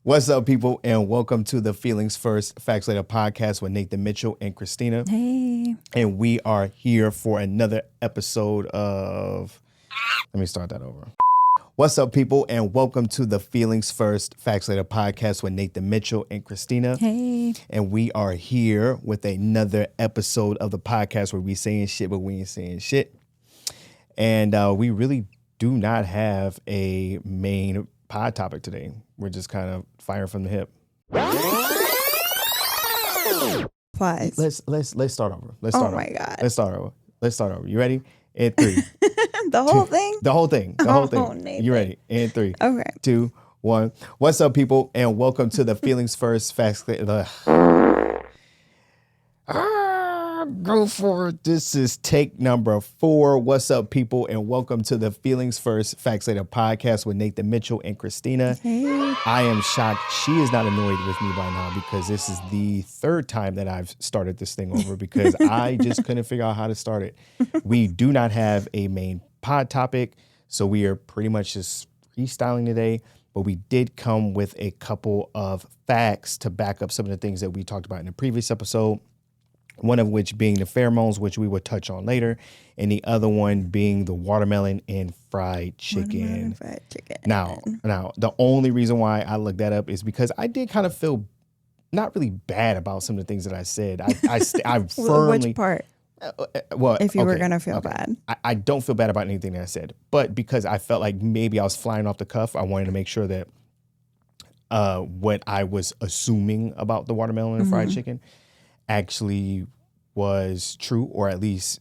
What's up, people, and welcome to the Feelings First, Facts Later podcast with Nathan Mitchell and Cristina. Hey. And we are here for another episode of... Let me start that over. What's up, people, and welcome to the Feelings First, Facts Later podcast with Nathan Mitchell and Cristina. Hey. And we are here with another episode of the podcast where we saying shit, but we ain't saying shit. And we really do not have a main pod topic today. We're just kind of firing from the hip. Why? Let's start over. Oh my God. Let's start over. You ready? And 3. The whole thing? The whole thing. Nathan. You ready? And 3. Okay. 2, 1. What's up, people? And welcome to the Feelings First Facts. Go for it. This is take number 4. What's up, people? And welcome to the Feelings First Facts Later podcast with Nathan Mitchell and Cristina. Hey. I am shocked she is not annoyed with me by now because this is the 3rd time that I've started this thing over because I just couldn't figure out how to start it. We do not have a main pod topic, so we are pretty much just freestyling today, but we did come with a couple of facts to back up some of the things that we talked about in the previous episode. One of which being the pheromones, which we will touch on later, and the other one being the watermelon and fried chicken. Now, the only reason why I looked that up is because I did kind of feel not really bad about some of the things that I said. I firmly... Which part? Well, if you were going to feel bad. I don't feel bad about anything that I said, but because I felt like maybe I was flying off the cuff, I wanted to make sure that what I was assuming about the watermelon and fried chicken actually was true, or at least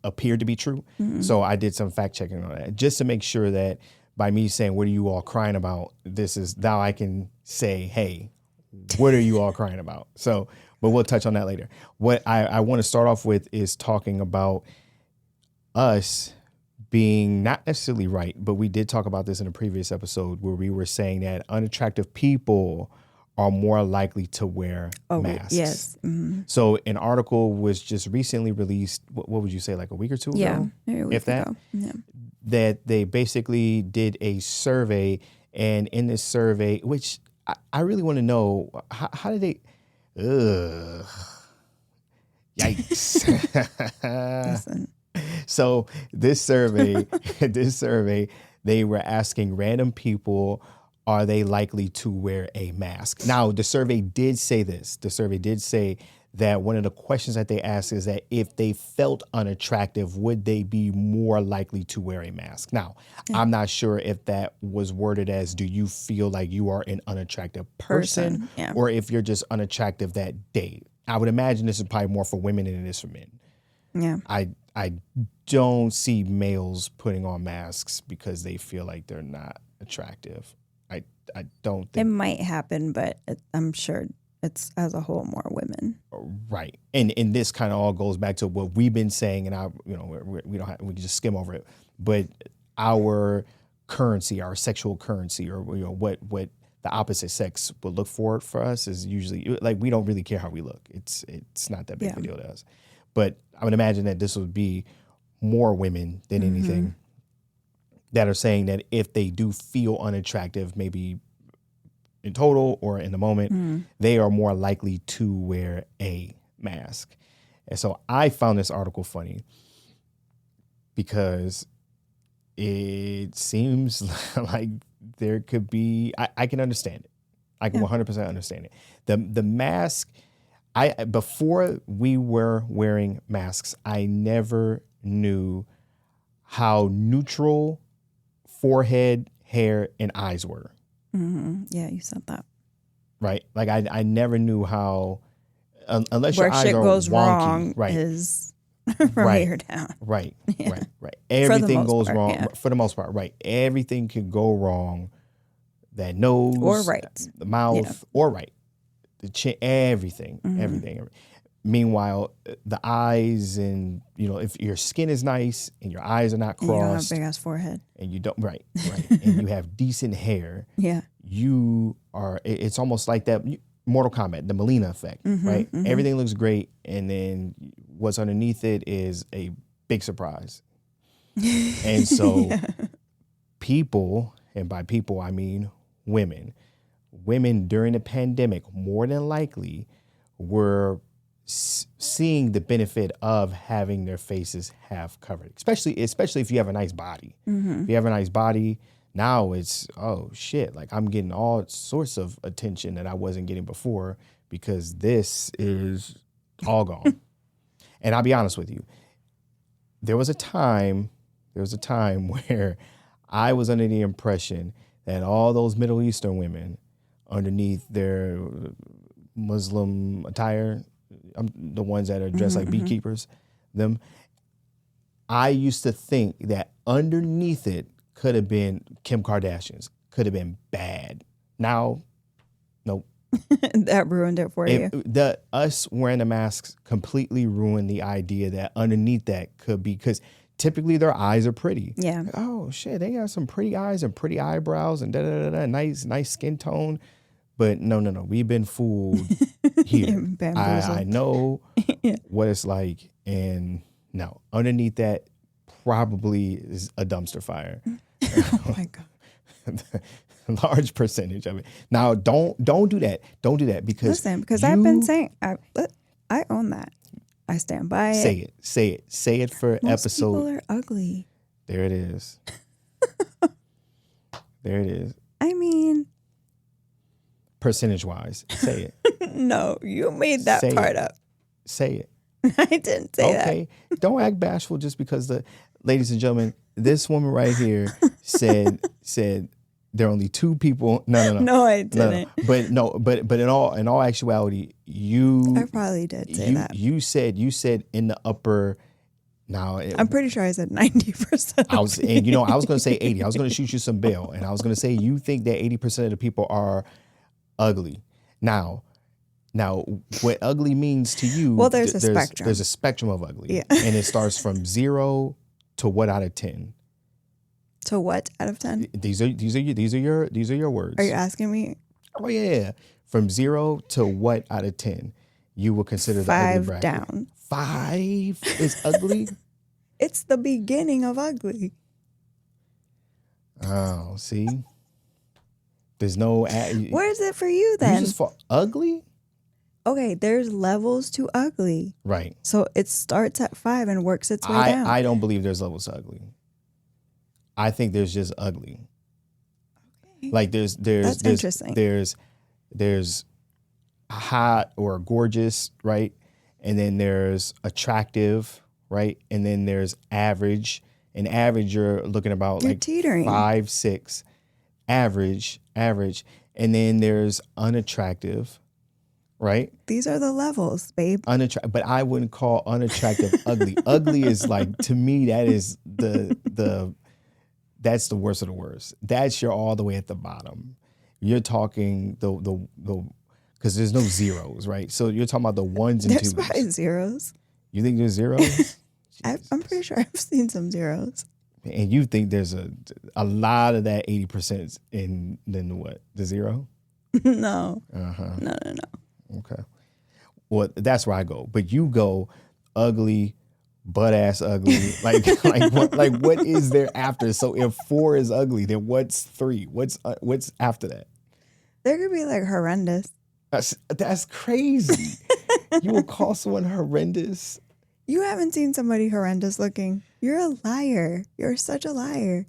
appeared to be true. So I did some fact checking on that just to make sure that by me saying, what are you all crying about? This is now I can say, hey, what are you all crying about? So, but we'll touch on that later. What I want to start off with is talking about us being not necessarily right, but we did talk about this in a previous episode where we were saying that unattractive people are more likely to wear masks. Yes. Mm-hmm. So an article was just recently released, what would you say, like a week or two ago? Yeah, if that. Yeah. That they basically did a survey, and in this survey, which I really want to know, how did they, yikes. Listen. So this survey, they were asking random people, are they likely to wear a mask? Now, the survey did say this. The survey did say that one of the questions that they asked is that if they felt unattractive, would they be more likely to wear a mask? Now, I'm not sure if that was worded as, do you feel like you are an unattractive person? Yeah. Or if you're just unattractive that day. I would imagine this is probably more for women than it is for men. Yeah. I don't see males putting on masks because they feel like they're not attractive. I don't think it might happen, but I'm sure it's as a whole more women. Right. And this kind of all goes back to what we've been saying, and we can just skim over it. But our currency, our sexual currency, or what the opposite sex would look for us is usually like we don't really care how we look. It's not that big of a deal to us. But I would imagine that this would be more women than anything that are saying that if they do feel unattractive, maybe in total or in the moment, they are more likely to wear a mask. And so I found this article funny because it seems like there could be, I can understand it. I can 100% understand it. The mask, before we were wearing masks, I never knew how neutral forehead, hair, and eyes were. Mm-hmm. Yeah, you said that. Right? Like I never knew how, unless where your eyes shit are goes wonky, wrong right? Is from here down. Right. Yeah. Right. Everything goes part, wrong yeah. for the most part. Right. Everything could go wrong. That nose, or right, the mouth, or right, the chin, everything. Meanwhile, the eyes, and if your skin is nice and your eyes are not crossed, and you don't have a big ass forehead, and you don't and you have decent hair, you are. It's almost like that Mortal Kombat, the Melina effect, right? Everything looks great, and then what's underneath it is a big surprise. And so, people, and by people I mean women, women during the pandemic more than likely were seeing the benefit of having their faces half covered, especially if you have a nice body. If you have a nice body, now it's, oh shit, like I'm getting all sorts of attention that I wasn't getting before because this is all gone. And I'll be honest with you, there was a time where I was under the impression that all those Middle Eastern women underneath their Muslim attire, the ones that are dressed like beekeepers, I used to think that underneath it could have been Kim Kardashian's, could have been bad. Now, nope. That ruined it for you. Us wearing the masks completely ruined the idea that underneath that could be, because typically their eyes are pretty. Yeah. Like, oh shit, they got some pretty eyes and pretty eyebrows and nice skin tone. But no, we've been fooled here. I know what it's like, and no, underneath that probably is a dumpster fire. Oh my God. Large percentage of it. Now, don't do that. Don't do that because I've been saying I own that. I stand by it. Say it for Most episode. People are ugly. There it is. There it is. I mean, percentage wise, say it. No, you made that part up. Say it. I didn't say that. Okay. Don't act bashful just because ladies and gentlemen, this woman right here said there are only two people. No. No, I didn't. But in all actuality, I probably did say that. You said in the upper. Now I'm pretty sure I said 90%. I was going to say 80. I was going to shoot you some bail, and I was going to say you think that 80% of the people are ugly. Now, what ugly means to you? Well, there's a spectrum. There's a spectrum of ugly, yeah. And it starts from 0 to what out of 10? To what out of 10? These are your words. Are you asking me? Oh yeah. From 0 to what out of 10 you will consider the ugly 5 bracket? down. 5 is ugly. It's the beginning of ugly. Oh, see. There's no. Where is it for you then? You just for ugly. Okay, there's levels to ugly. Right. So it starts at 5 and works its way down. I don't believe there's levels to ugly. I think there's just ugly. Okay. Like there's interesting. There's hot or gorgeous, right? And then there's attractive, right? And then there's average. And average, you're looking about you're like teetering. 5, 6. Average. And then there's unattractive, right? These are the levels, babe. But I wouldn't call unattractive ugly. Ugly is like, to me, that is that's the worst of the worst. That's you're all the way at the bottom. You're talking the because there's no zeros, right? So you're talking about the ones and twos. There's probably zeros. You think there's zeros? I'm pretty sure I've seen some zeros. And you think there's a lot of that 80% in then what? The 0? No. Uh-huh. No. Okay. Well, that's where I go. But you go ugly, butt ass ugly. like what is there after? So if 4 is ugly, then what's 3? What's after that? There could be like horrendous. That's crazy. You will call someone horrendous? You haven't seen somebody horrendous looking. You're a liar. You're such a liar.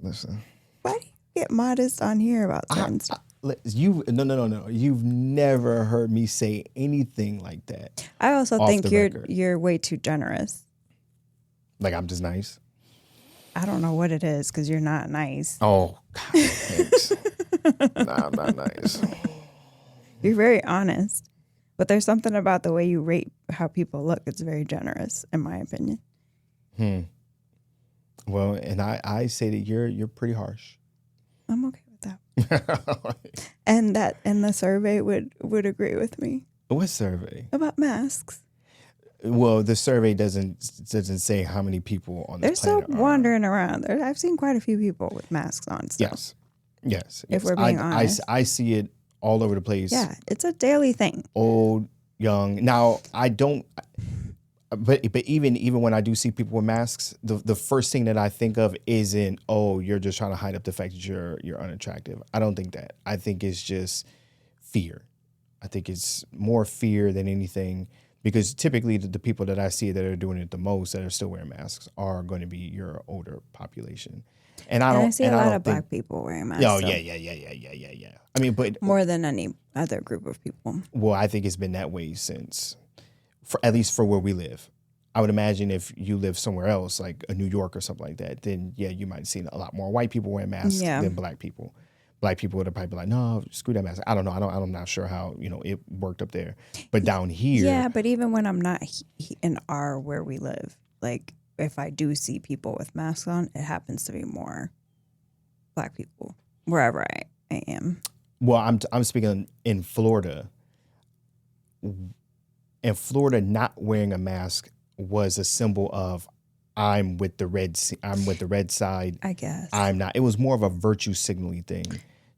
Listen. Why do you get modest on here about certain stuff? No. You've never heard me say anything like that. I also think you're way too generous. Like I'm just nice? I don't know what it is because you're not nice. Oh, God, thanks. Nah, I'm not nice. You're very honest. But there's something about the way you rate how people look. It's very generous, in my opinion. Well, and I say that you're pretty harsh. I'm okay with that. and the survey would agree with me. What survey? About masks. Well, the survey doesn't say how many people on this planet are. They're still wandering around. I've seen quite a few people with masks on still. Yes. If we're being honest. I see it all over the place. Yeah, it's a daily thing. Old, young. Now, but even when I do see people with masks, the first thing that I think of isn't, oh, you're just trying to hide up the fact that you're unattractive. I don't think that. I think it's just fear. I think it's more fear than anything, because typically the people that I see that are doing it the most, that are still wearing masks, are going to be your older population. And I see a lot of black people wearing masks. Oh, yeah. I mean, but more than any other group of people. Well, I think it's been that way since, at least for where we live. I would imagine if you live somewhere else, like New York or something like that, then yeah, you might see a lot more white people wearing masks than black people. Black people would have probably been like, no, screw that mask. I don't know. I'm not sure how, it worked up there. But down here. Yeah, but even when I'm not in where we live, like if I do see people with masks on, it happens to be more black people wherever I am. Well, I'm speaking in Florida. In Florida, not wearing a mask was a symbol of I'm with the red side. I guess. I'm not. It was more of a virtue signaling thing.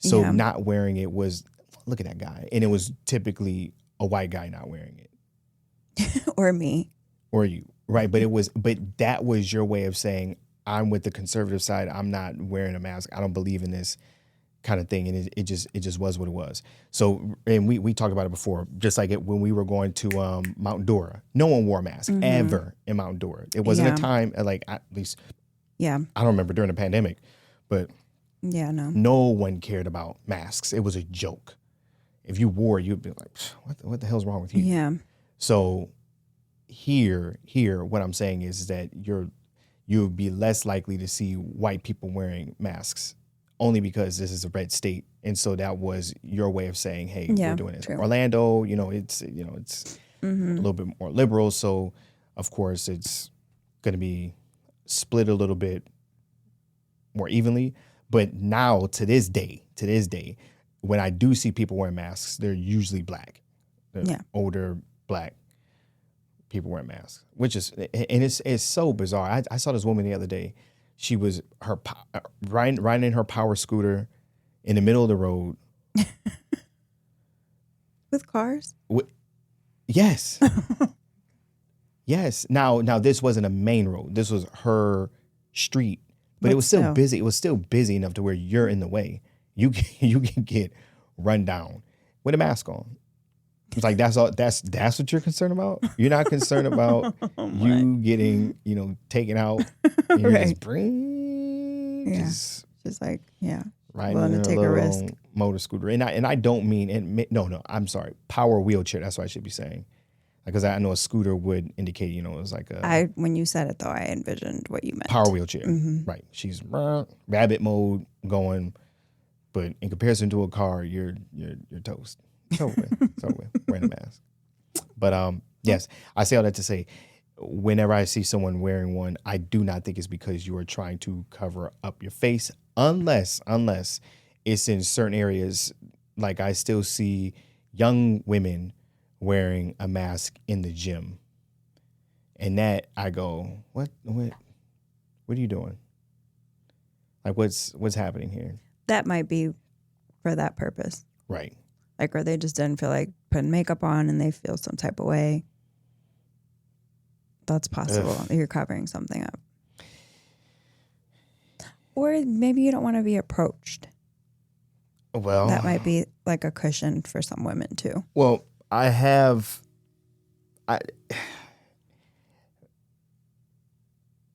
So not wearing it was, look at that guy. And it was typically a white guy not wearing it. Or me. Or you. Right. But that was your way of saying, I'm with the conservative side. I'm not wearing a mask. I don't believe in this kind of thing. And it just was what it was. So, and we talked about it before, just like when we were going to Mount Dora, no one wore a mask ever in Mount Dora. It wasn't a time, like, at least, I don't remember during the pandemic, but no one cared about masks. It was a joke. If you wore it, you'd be like, what the hell's wrong with you? Yeah. So here, what I'm saying is that you'll be less likely to see white people wearing masks, only because this is a red state. And so that was your way of saying, hey, we're doing it. True. Orlando, it's a little bit more liberal. So of course it's going to be split a little bit more evenly. But now to this day, when I do see people wearing masks, they're usually black. They're older black people wearing masks, which is, and it's so bizarre. I saw this woman the other day. She was riding in her power scooter in the middle of the road. With cars? Yes. Yes. Now this wasn't a main road. This was her street, but it was still busy. It was still busy enough to where you're in the way. You can get run down with a mask on. It's like that's all. That's what you're concerned about. You're not concerned about you getting taken out. And you're just riding willing to take a risk. Motor scooter. And I don't mean no. I'm sorry. Power wheelchair. That's what I should be saying. Because I know a scooter would indicate it was like a. When you said it though, I envisioned what you meant. Power wheelchair. Right. She's rabbit mode going, but in comparison to a car, you're toast. It's over with. Wearing a mask. But yes, I say all that to say, whenever I see someone wearing one, I do not think it's because you are trying to cover up your face, unless it's in certain areas. Like I still see young women wearing a mask in the gym, and that I go, what are you doing? Like what's happening here? That might be for that purpose, right? Like, or they just didn't feel like putting makeup on and they feel some type of way. That's possible. Ugh. You're covering something up. Or maybe you don't want to be approached. Well, that might be like a cushion for some women too. Well,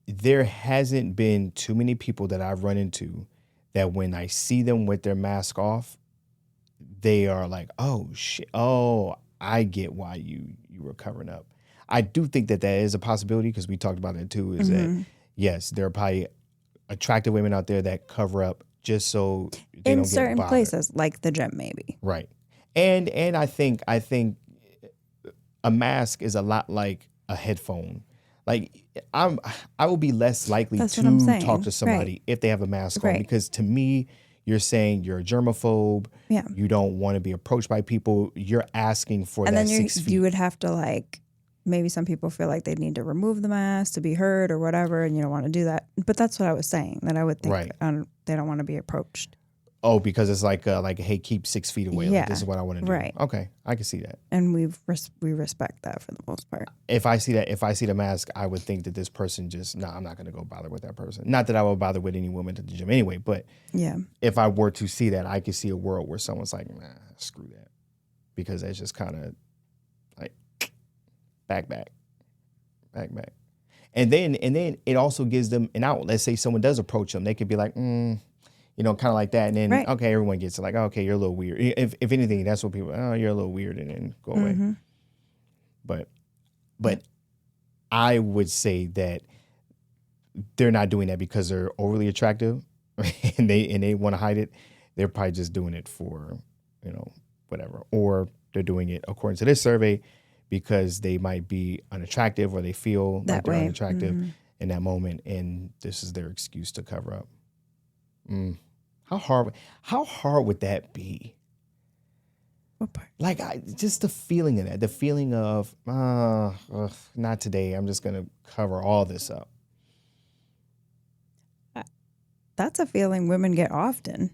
there hasn't been too many people that I've run into that when I see them with their mask off, they are like, oh shit, oh, I get why you were covering up. I do think that is a possibility, because we talked about it too, is that yes, there are probably attractive women out there that cover up just so they don't get bothered. In certain places, like the gym maybe. Right. And I think a mask is a lot like a headphone. Like I will be less likely to talk to somebody if they have a mask on, because to me, you're saying you're a germaphobe. Yeah. You don't want to be approached by people. You're asking for that 6 feet. You would have to maybe some people feel like they need to remove the mask to be heard or whatever, and you don't want to do that. But that's what I was saying, that I would think they don't want to be approached. Oh, because it's like hey, keep 6 feet away. Yeah, Like, this is what I want to do. right. Okay, I can see that. And we respect that for the most part. If I see the mask, I would think that this person just, I'm not going to go bother with that person. Not that I would bother with any woman at the gym anyway, but Yeah. if I were to see that, I could see a world where someone's like, nah, screw that. Because that's just kind of like back. And then it also gives them an out. Let's say someone does approach them. They could be like, kind of like that. And then, Right. okay, everyone gets it. Like, okay, you're a little weird. If anything, that's what people, you're a little weird, and then go away. Mm-hmm. But I would say that they're not doing that because they're overly attractive and they want to hide it. They're probably just doing it for, whatever. Or they're doing it, according to this survey, because they might be unattractive or they feel That like they're way. unattractive Mm-hmm. in that moment, and this is their excuse to cover up. How hard would that be? What part? Like, just the feeling of that, the feeling of, not today. I'm just gonna cover all this up. That's a feeling women get often.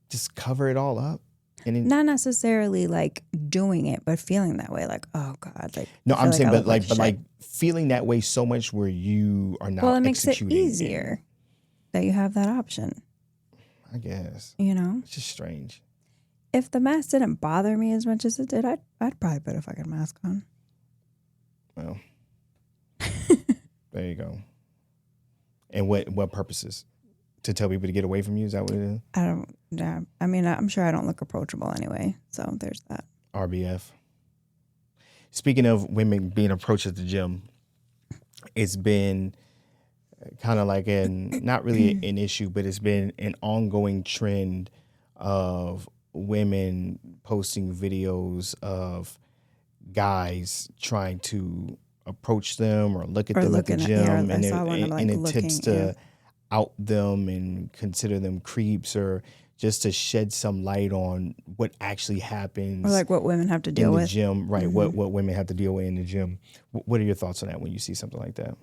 Just cover it all up, and then, Not necessarily like doing it, but feeling that way, like, oh God, like. no, I feel I'm like saying, I but look like like shit. feeling that way so much where you are not. Well, it makes it executing easier that you have that option. I guess It's just strange. If the mask didn't bother me as much as it did, I'd probably put a fucking mask on. Well, there you go. And what purposes? To tell people to get away from you? Is that what it is? I don't. Yeah, I mean, I'm sure I don't look approachable anyway. So there's that. RBF. Speaking of women being approached at the gym, it's been kind of like not really an issue, but it's been an ongoing trend of women posting videos of guys trying to approach them or look at them at the gym, I saw one of, like, and it looking, tends to out them and consider them creeps, or just to shed some light on what actually happens, or like what women have to in deal the with. gym, right? Mm-hmm. What women have to deal with in the gym. What are your thoughts on that when you see something like that?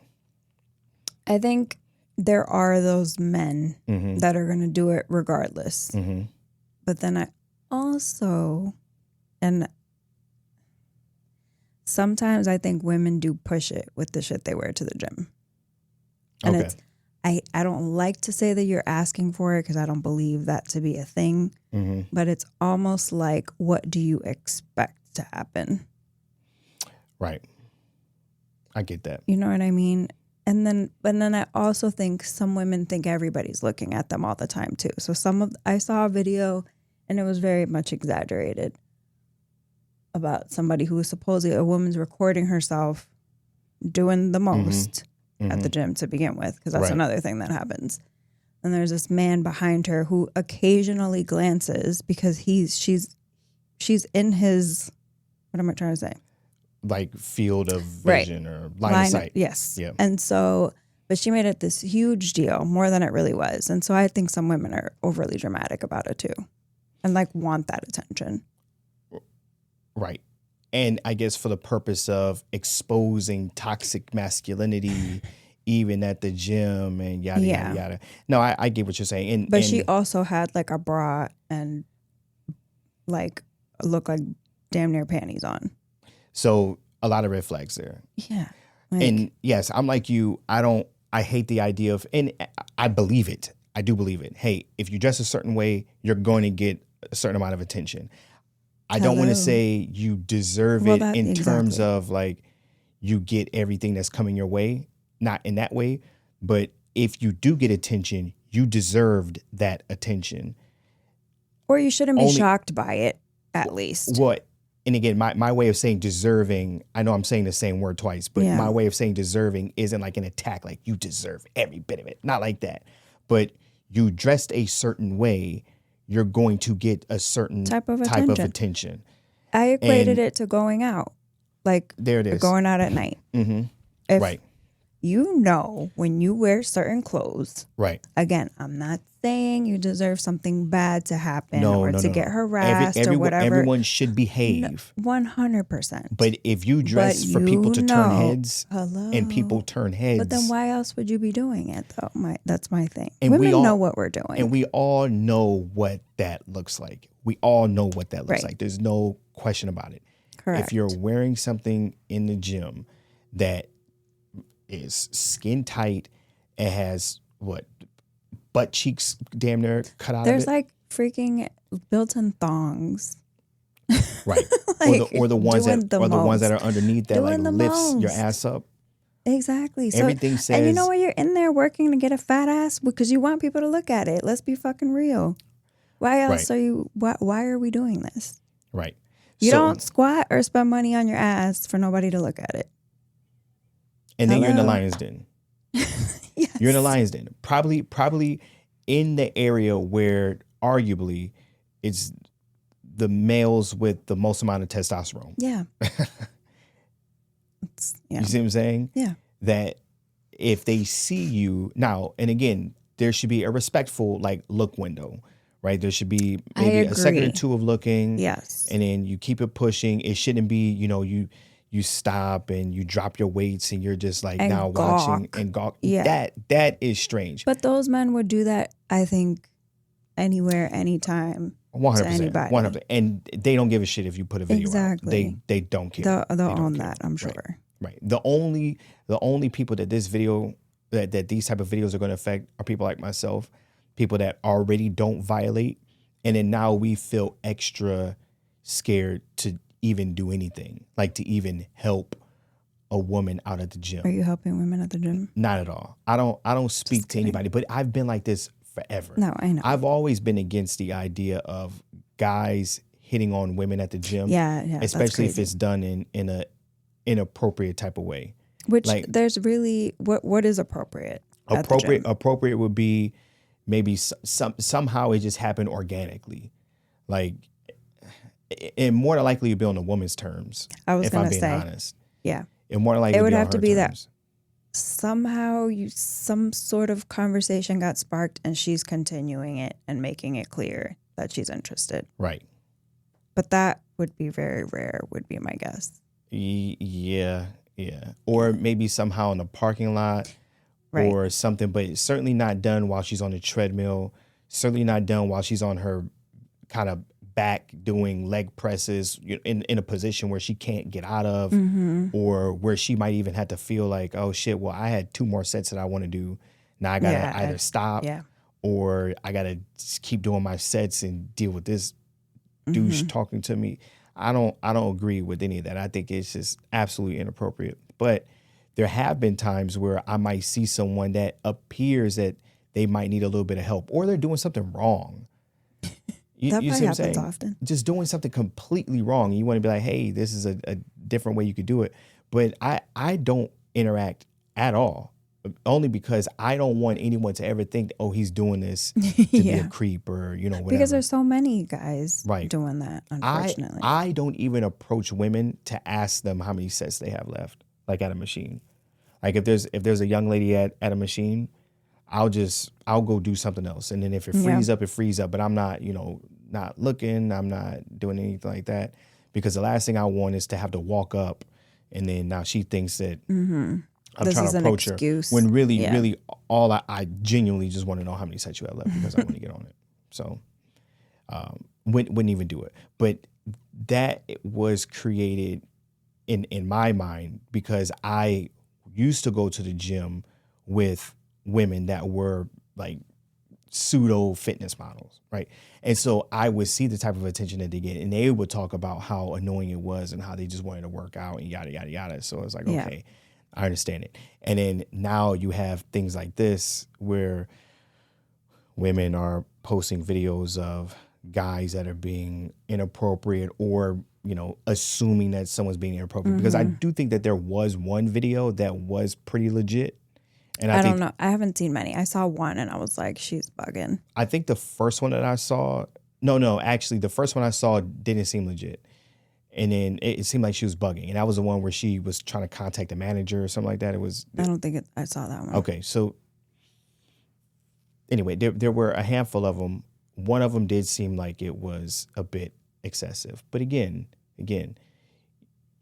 I think there are those men Mm-hmm. that are going to do it regardless. Mm-hmm. But then I also, and sometimes I think women do push it with the shit they wear to the gym. And Okay. it's, I don't like to say that you're asking for it because I don't believe that to be a thing. Mm-hmm. But it's almost like, what do you expect to happen? Right. I get that. You know what I mean? And then I also think some women think everybody's looking at them all the time too. So I saw a video, and it was very much exaggerated, about somebody who was supposedly a woman's recording herself doing the most at the gym to begin with, because that's Right. another thing that happens. And there's this man behind her who occasionally glances because she's in his, what am I trying to say? Like field of Right. vision or line of sight. Yes. Yeah. And so, but she made it this huge deal, more than it really was. And so I think some women are overly dramatic about it too, and like want that attention. Right. And I guess for the purpose of exposing toxic masculinity, even at the gym, and yada, yada, yada. No, I get what you're saying. But she also had like a bra and like looked like damn near panties on. So a lot of red flags there. Yeah. Like, And yes, I'm like you. I hate the idea of, and I believe it. I do believe it. Hey, if you dress a certain way, you're going to get a certain amount of attention. I don't want to say you deserve it in terms of like you get everything that's coming your way, not in that way. But if you do get attention, you deserved that attention. or you shouldn't be shocked by it, at least. What? And again, my way of saying deserving, I know I'm saying the same word twice, but my way of saying deserving isn't like an attack, like you deserve every bit of it. Not like that. But you dressed a certain way, you're going to get a certain type of attention. I equated it to going out. Like, there it is. Going out at night. Mm-hmm. If, right. You know, when you wear certain clothes, Right. again, I'm not saying you deserve something bad to happen No, or no, to no, get no. harassed or whatever. Everyone should behave. 100%. But if you But dress for people you to turn know, heads and people hello. turn But then heads, why else would you be doing it though? That's my thing. and Women know what we're doing. and we all know what that looks like. We all know what that looks Right. like. There's no question about it. Correct. If you're wearing something in the gym that is skin tight, it has butt cheeks damn near cut out There's of it. like freaking built-in thongs. Right. Like, or the ones doing that the ones that most. are underneath that like Doing the lifts your most. ass up. Exactly. So, Everything says, and you know what? You're in there working to get a fat ass because you want people to look at it. Let's be fucking real. Why else Right. are you? Why are we doing this? Right. You So, don't squat or spend money on your ass for nobody to look at it. and then you're in the Hello? lion's den. Yes. You're in the lion's den. Probably in the area where arguably it's the males with the most amount of testosterone. Yeah. You see what I'm saying? Yeah. That if they see you now, and again, there should be a respectful like look window, right? There should be I maybe a second or agree. two of looking. Yes. And then you keep it pushing. It shouldn't be, you stop and you drop your weights and you're just like And now watching and gawk. Yeah. That is strange. But those men would do that, I think, anywhere, anytime. 100%. To anybody. 100%. And they don't give a shit if you put a video Exactly. out. They don't care. They'll They don't own care. that, I'm sure. Right. The only people that this video that these type of videos are going to affect are people like myself, people that already don't violate, and then now we feel extra scared to even do anything, like to even help a woman out at the gym. Are you helping women at the gym? Not at all. I don't speak to anybody, but I've been like this forever. No, I know. I've always been against the idea of guys hitting on women at the gym. Yeah, especially that's if it's done in a inappropriate type of way. Which like, there's really what is appropriate? Appropriate would be maybe somehow it just happened organically, like, and more than likely it'd be on a woman's terms. I was if gonna I'm being say, honest, yeah, and more than likely it would on have to her be terms. that somehow some sort of conversation got sparked and she's continuing it and making it clear that she's interested. Right. But that would be very rare, would be my guess. Yeah. Or maybe somehow in the parking lot, Right. or something, but it's certainly not done while she's on the treadmill. Certainly not done while she's on her kind of back doing leg presses in a position where she can't get out of, or where she might even have to feel like, oh shit, well, I had 2 more sets that I want to do. Now I gotta either stop or I gotta just keep doing my sets and deal with this douche talking to me. I don't agree with any of that. I think it's just absolutely inappropriate. But there have been times where I might see someone that appears that they might need a little bit of help, or they're doing something wrong. You That see probably what I'm happens saying? often. Just doing something completely wrong. You want to be like, hey, this is a different way you could do it. But I don't interact at all, only because I don't want anyone to ever think, oh, he's doing this to be a creep or, whatever. Because there's so many guys Right. doing that, unfortunately. I don't even approach women to ask them how many sets they have left, like at a machine. Like if there's a young lady at a machine, I'll go do something else. And then if it frees up, it frees up. But I'm not, not looking. I'm not doing anything like that, because the last thing I want is to have to walk up and then now she thinks that I'm trying to approach her, when really all I genuinely just want to know how many sets you have left, because I want to get on it. So wouldn't even do it. But that was created in my mind because I used to go to the gym with women that were like pseudo fitness models, right? And so I would see the type of attention that they get, and they would talk about how annoying it was and how they just wanted to work out and yada, yada, yada. So it's like, okay, I understand it. And then now you have things like this where women are posting videos of guys that are being inappropriate or, assuming that someone's being inappropriate. Because I do think that there was one video that was pretty legit. And I don't know. I haven't seen many. I saw one and I was like, she's bugging. I think the first one that I saw, actually the first one I saw didn't seem legit. And then it seemed like she was bugging. And that was the one where she was trying to contact the manager or something like that. It was. I don't think I saw that one. Okay. So anyway, there were a handful of them. One of them did seem like it was a bit excessive. But again,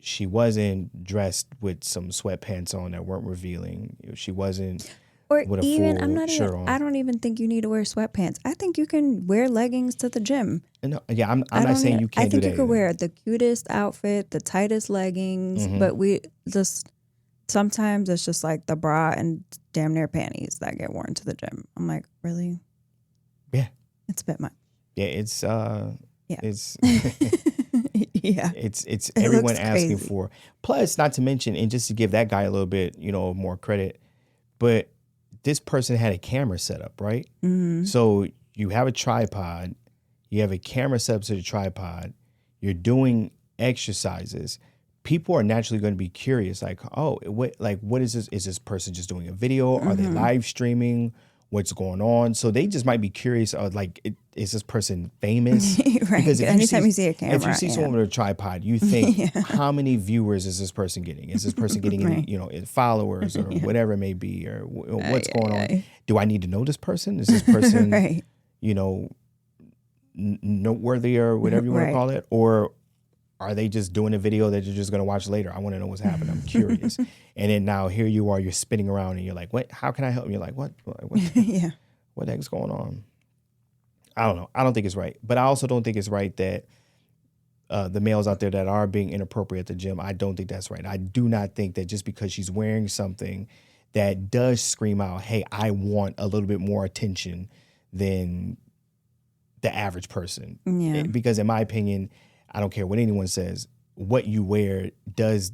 she wasn't dressed with some sweatpants on that weren't revealing. She wasn't Or with a even, full shirt on. I don't even think you need to wear sweatpants. I think you can wear leggings to the gym. No, yeah, I'm not saying you can't do that. I think you could wear the cutest outfit, the tightest leggings, but sometimes it's just like the bra and damn near panties that get worn to the gym. I'm like, really? Yeah. It's a bit much. Yeah, it's yeah. It's everyone asking for. Plus, not to mention, and just to give that guy a little bit, more credit, but this person had a camera set up, right? Mm-hmm. So you have a tripod, you have a camera set up to the tripod, you're doing exercises. People are naturally going to be curious, like, oh, what is this? Is this person just doing a video? Are they live streaming? What's going on? So they just might be curious, is this person famous? Right. Because anytime you see a camera, if you see someone with a tripod, you think, how many viewers is this person getting? Is this person getting any, followers or whatever it may be, or what's going on? Do I need to know this person? Is this person, right. Noteworthy or whatever you want to call it, or are they just doing a video that you're just going to watch later? I want to know what's happening. I'm curious. And then now here you are, you're spinning around and you're like, what? How can I help? And you're like, what? Yeah. What the heck's going on? I don't know. I don't think it's right. But I also don't think it's right that the males out there that are being inappropriate at the gym, I don't think that's right. I do not think that just because she's wearing something that does scream out, hey, I want a little bit more attention than the average person. Yeah. Because in my opinion, I don't care what anyone says, what you wear does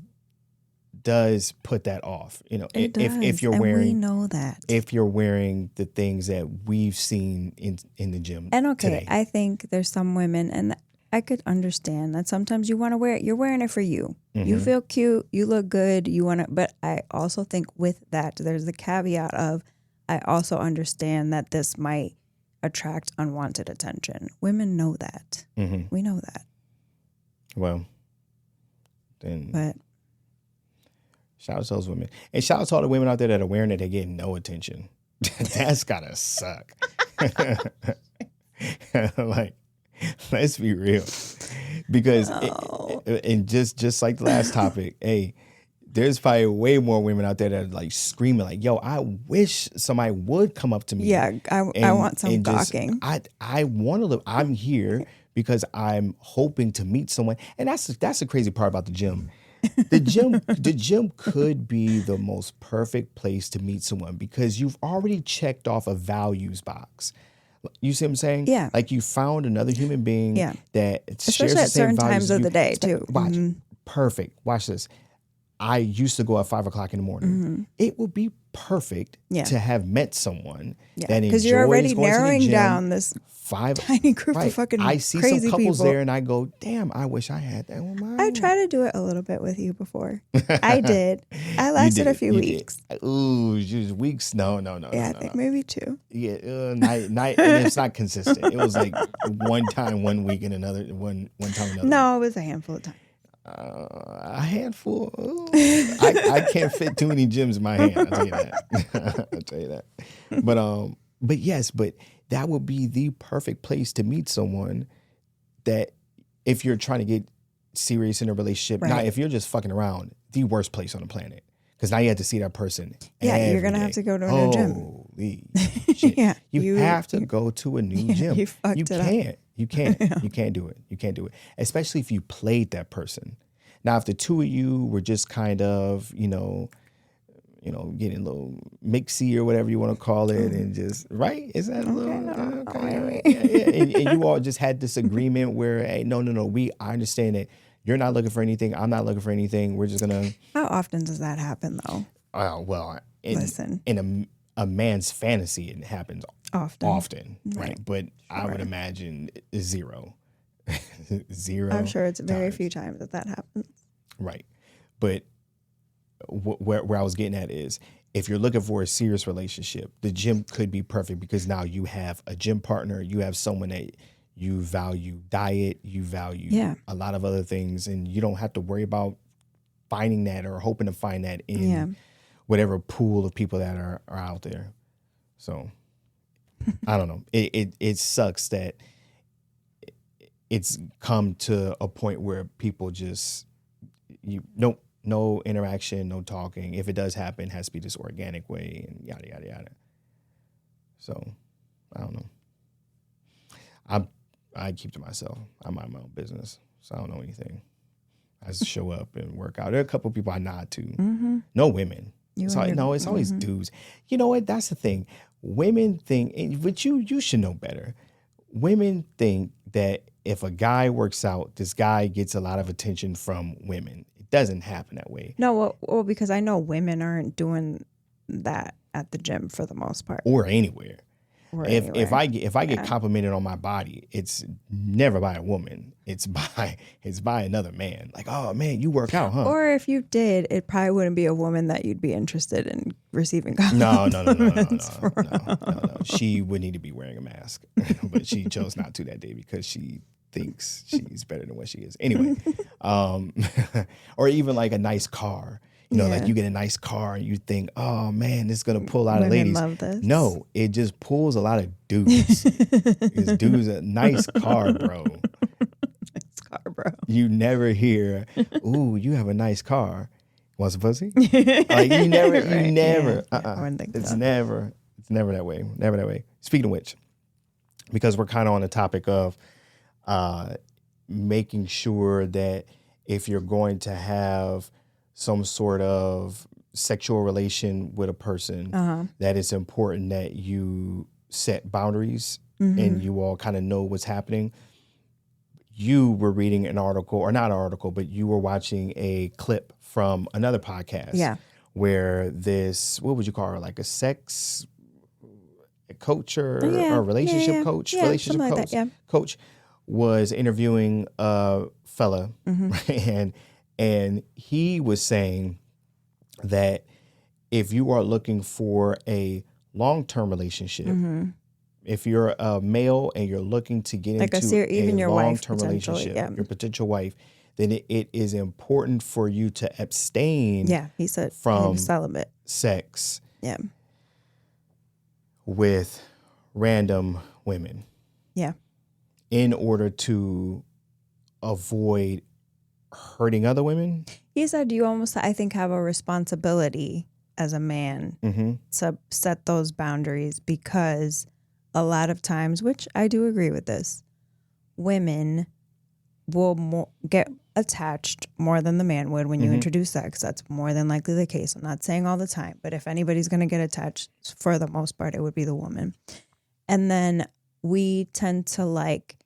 put that off. If you're wearing, we know that. If you're wearing the things that we've seen in the gym. And today. I think there's some women, and I could understand that sometimes you want to wear it. You're wearing it for you. Mm-hmm. You feel cute. You look good. You want to. But I also think with that, there's the caveat of, I also understand that this might attract unwanted attention. Women know that. Mm-hmm. We know that. Well, then. But shout out to those women. And shout out to all the women out there that are wearing it, they're getting no attention. That's gotta suck. Like, let's be real. Because, and just like the last topic, hey, there's probably way more women out there that are like screaming, like, yo, I wish somebody would come up to me. Yeah, I want some gawking. I want to live. I'm here because I'm hoping to meet someone. And that's the crazy part about the gym. The gym could be the most perfect place to meet someone because you've already checked off a values box. You see what I'm saying? Yeah. Like you found another human being that shares especially the at same certain values times of the day too. Watch. Perfect. Watch this. I used to go at 5 o'clock in the morning. Mm-hmm. It would be perfect to have met someone that enjoys because you're already going narrowing to the gym, down this tiny group of fucking I see crazy some couples people there and I go, damn, I wish I had that one. I tried to do it a little bit with you before. I did. I lasted a few weeks. Ooh, weeks? No. Yeah, I think maybe 2. Yeah, night, and it's not consistent. It was like one time, 1 week, and another one time another. No, it was a handful of times. A handful. I can't fit too many gyms in my hand. I'll tell you that. I'll tell you that. But yes, but that would be the perfect place to meet someone that if you're trying to get serious in a relationship. Right. Now, if you're just fucking around, the worst place on the planet. Because now you have to see that person. Yeah, you're going to have to go to a new gym. Holy shit. Yeah, you have to go to a new gym. You fucked it up. You can't. You can't do it. You can't do it. Especially if you played that person. Now, if the two of you were just kind of, getting a little mixy or whatever you want to call it, and just right, is that a little okay? Yeah. And you all just had this agreement where, hey, no, I understand that you're not looking for anything, I'm not looking for anything. We're just gonna. How often does that happen, though? Well, in a man's fantasy, it happens often, right? But I would imagine 0. 0. I'm sure it's very few times that happens. Right. But where I was getting at is if you're looking for a serious relationship, the gym could be perfect because now you have a gym partner, you have someone that you value diet, you value Yeah. a lot of other things, and you don't have to worry about finding that or hoping to find that in Yeah. whatever pool of people that are out there. So I don't know. It sucks that it's come to a point where people just no interaction, no talking. If it does happen, it has to be this organic way and yada yada yada. So I don't know. I keep to myself. I mind my own business, so I don't know anything. I just show up and work out. There are a couple of people I nod to. Mm-hmm. No women. It's Mm-hmm. always dudes. You know what? That's the thing. Women think, but you should know better. Women think that if a guy works out, this guy gets a lot of attention from women. It doesn't happen that way. No, well, because I know women aren't doing that at the gym for the most part. Or anywhere. Or If anywhere. I get complimented on my body, it's never by a woman. It's by another man. Like, oh man, you work out, huh? Or if you did, it probably wouldn't be a woman that you'd be interested in receiving No. compliments from. No. She would need to be wearing a mask, but she chose not to that day because she thinks she's better than what she is. Anyway, or even like a nice car. You know, like you get a nice car and you think, oh man, this is gonna pull out of Women ladies. love this. No, it just pulls a lot of dudes. This dude's a nice car, bro. Nice car, bro. You never hear, ooh, you have a nice car. Want some pussy? Like you never. I wouldn't think It's so. never that way. Never that way. Speaking of which, because we're kind of on the topic of making sure that if you're going to have some sort of sexual relation with a person, that it's important that you set boundaries and you all kind of know what's happening. You were reading an article, or not an article, but you were watching a clip from another podcast. Yeah. Where this, what would you call her? Like a sex coach or relationship coach? Yeah, relationship something coach. like that, yeah. Coach was interviewing a fella, and he was saying that if you are looking for a long-term relationship, if you're a male and you're looking to get Like into even a your wife, long-term potentially, relationship, your potential wife, then it is important for you to abstain Yeah, he said he from was celibate. sex Yeah. with random women Yeah. in order to avoid hurting other women. He said you almost, I think, have a responsibility as a man to set those boundaries, because a lot of times, which I do agree with this, women will get attached more than the man would when you introduce sex. That's more than likely the case. I'm not saying all the time, but if anybody's going to get attached, for the most part, it would be the woman. And then we tend to like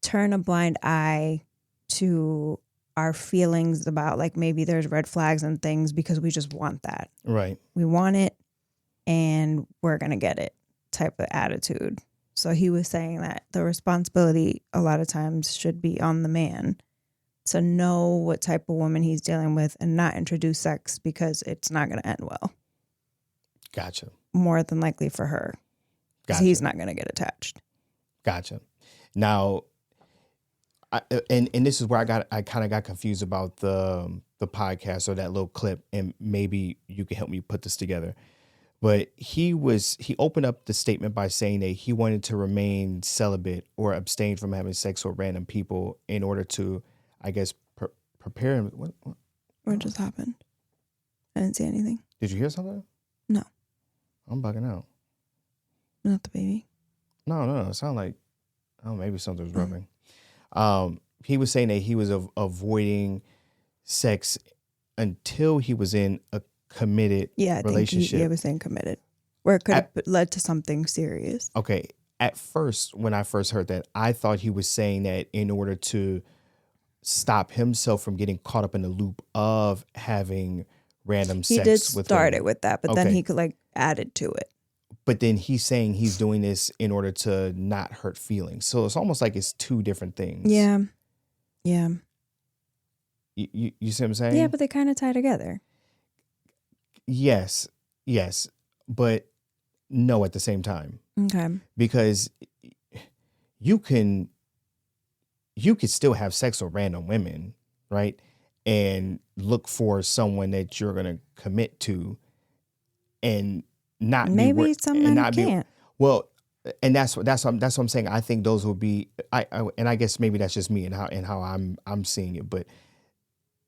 turn a blind eye to our feelings about, like, maybe there's red flags and things because we just want that. Right. We want it and we're going to get it type of attitude. So he was saying that the responsibility a lot of times should be on the man to know what type of woman he's dealing with and not introduce sex, because it's not going to end well. Gotcha. More than likely for her. Because he's not going to get attached. Gotcha. Now, and this is where I kind of got confused about the podcast or that little clip, and maybe you can help me put this together. But he opened up the statement by saying that he wanted to remain celibate or abstain from having sex with random people in order to, I guess, prepare him. What just happened? I didn't see anything. Did you hear something? No. I'm bugging out. Not the baby. No. It sounded like, maybe something was rubbing. He was saying that he was avoiding sex until he was in a committed relationship. He was saying committed, where it could have led to something serious. Okay. At first, when I first heard that, I thought he was saying that in order to stop himself from getting caught up in the loop of having random sex with women. He did start it with that, but then he could like added to it. But then he's saying he's doing this in order to not hurt feelings. So it's almost like it's two different things. Yeah. Yeah. You see what I'm saying? Yeah, but they kind of tie together. Yes. But no at the same time. Okay. Because you can still have sex with random women, right? And look for someone that you're gonna commit to, and not be Maybe some men can't. well. And that's what I'm saying. I think those will be and I guess maybe that's just me and how I'm seeing it, but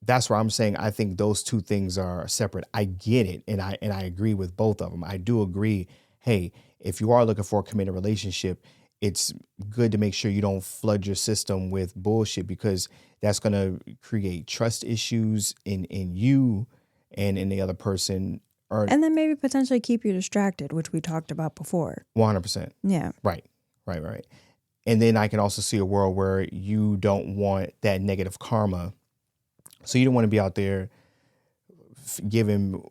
that's where I'm saying I think those two things are separate. I get it, and I agree with both of them. I do agree. Hey, if you are looking for a committed relationship, it's good to make sure you don't flood your system with bullshit, because that's going to create trust issues in you and in the other person. Or And then maybe potentially keep you distracted, which we talked about before. 100%. Yeah. Right. And then I can also see a world where you don't want that negative karma. So you don't want to be out there giving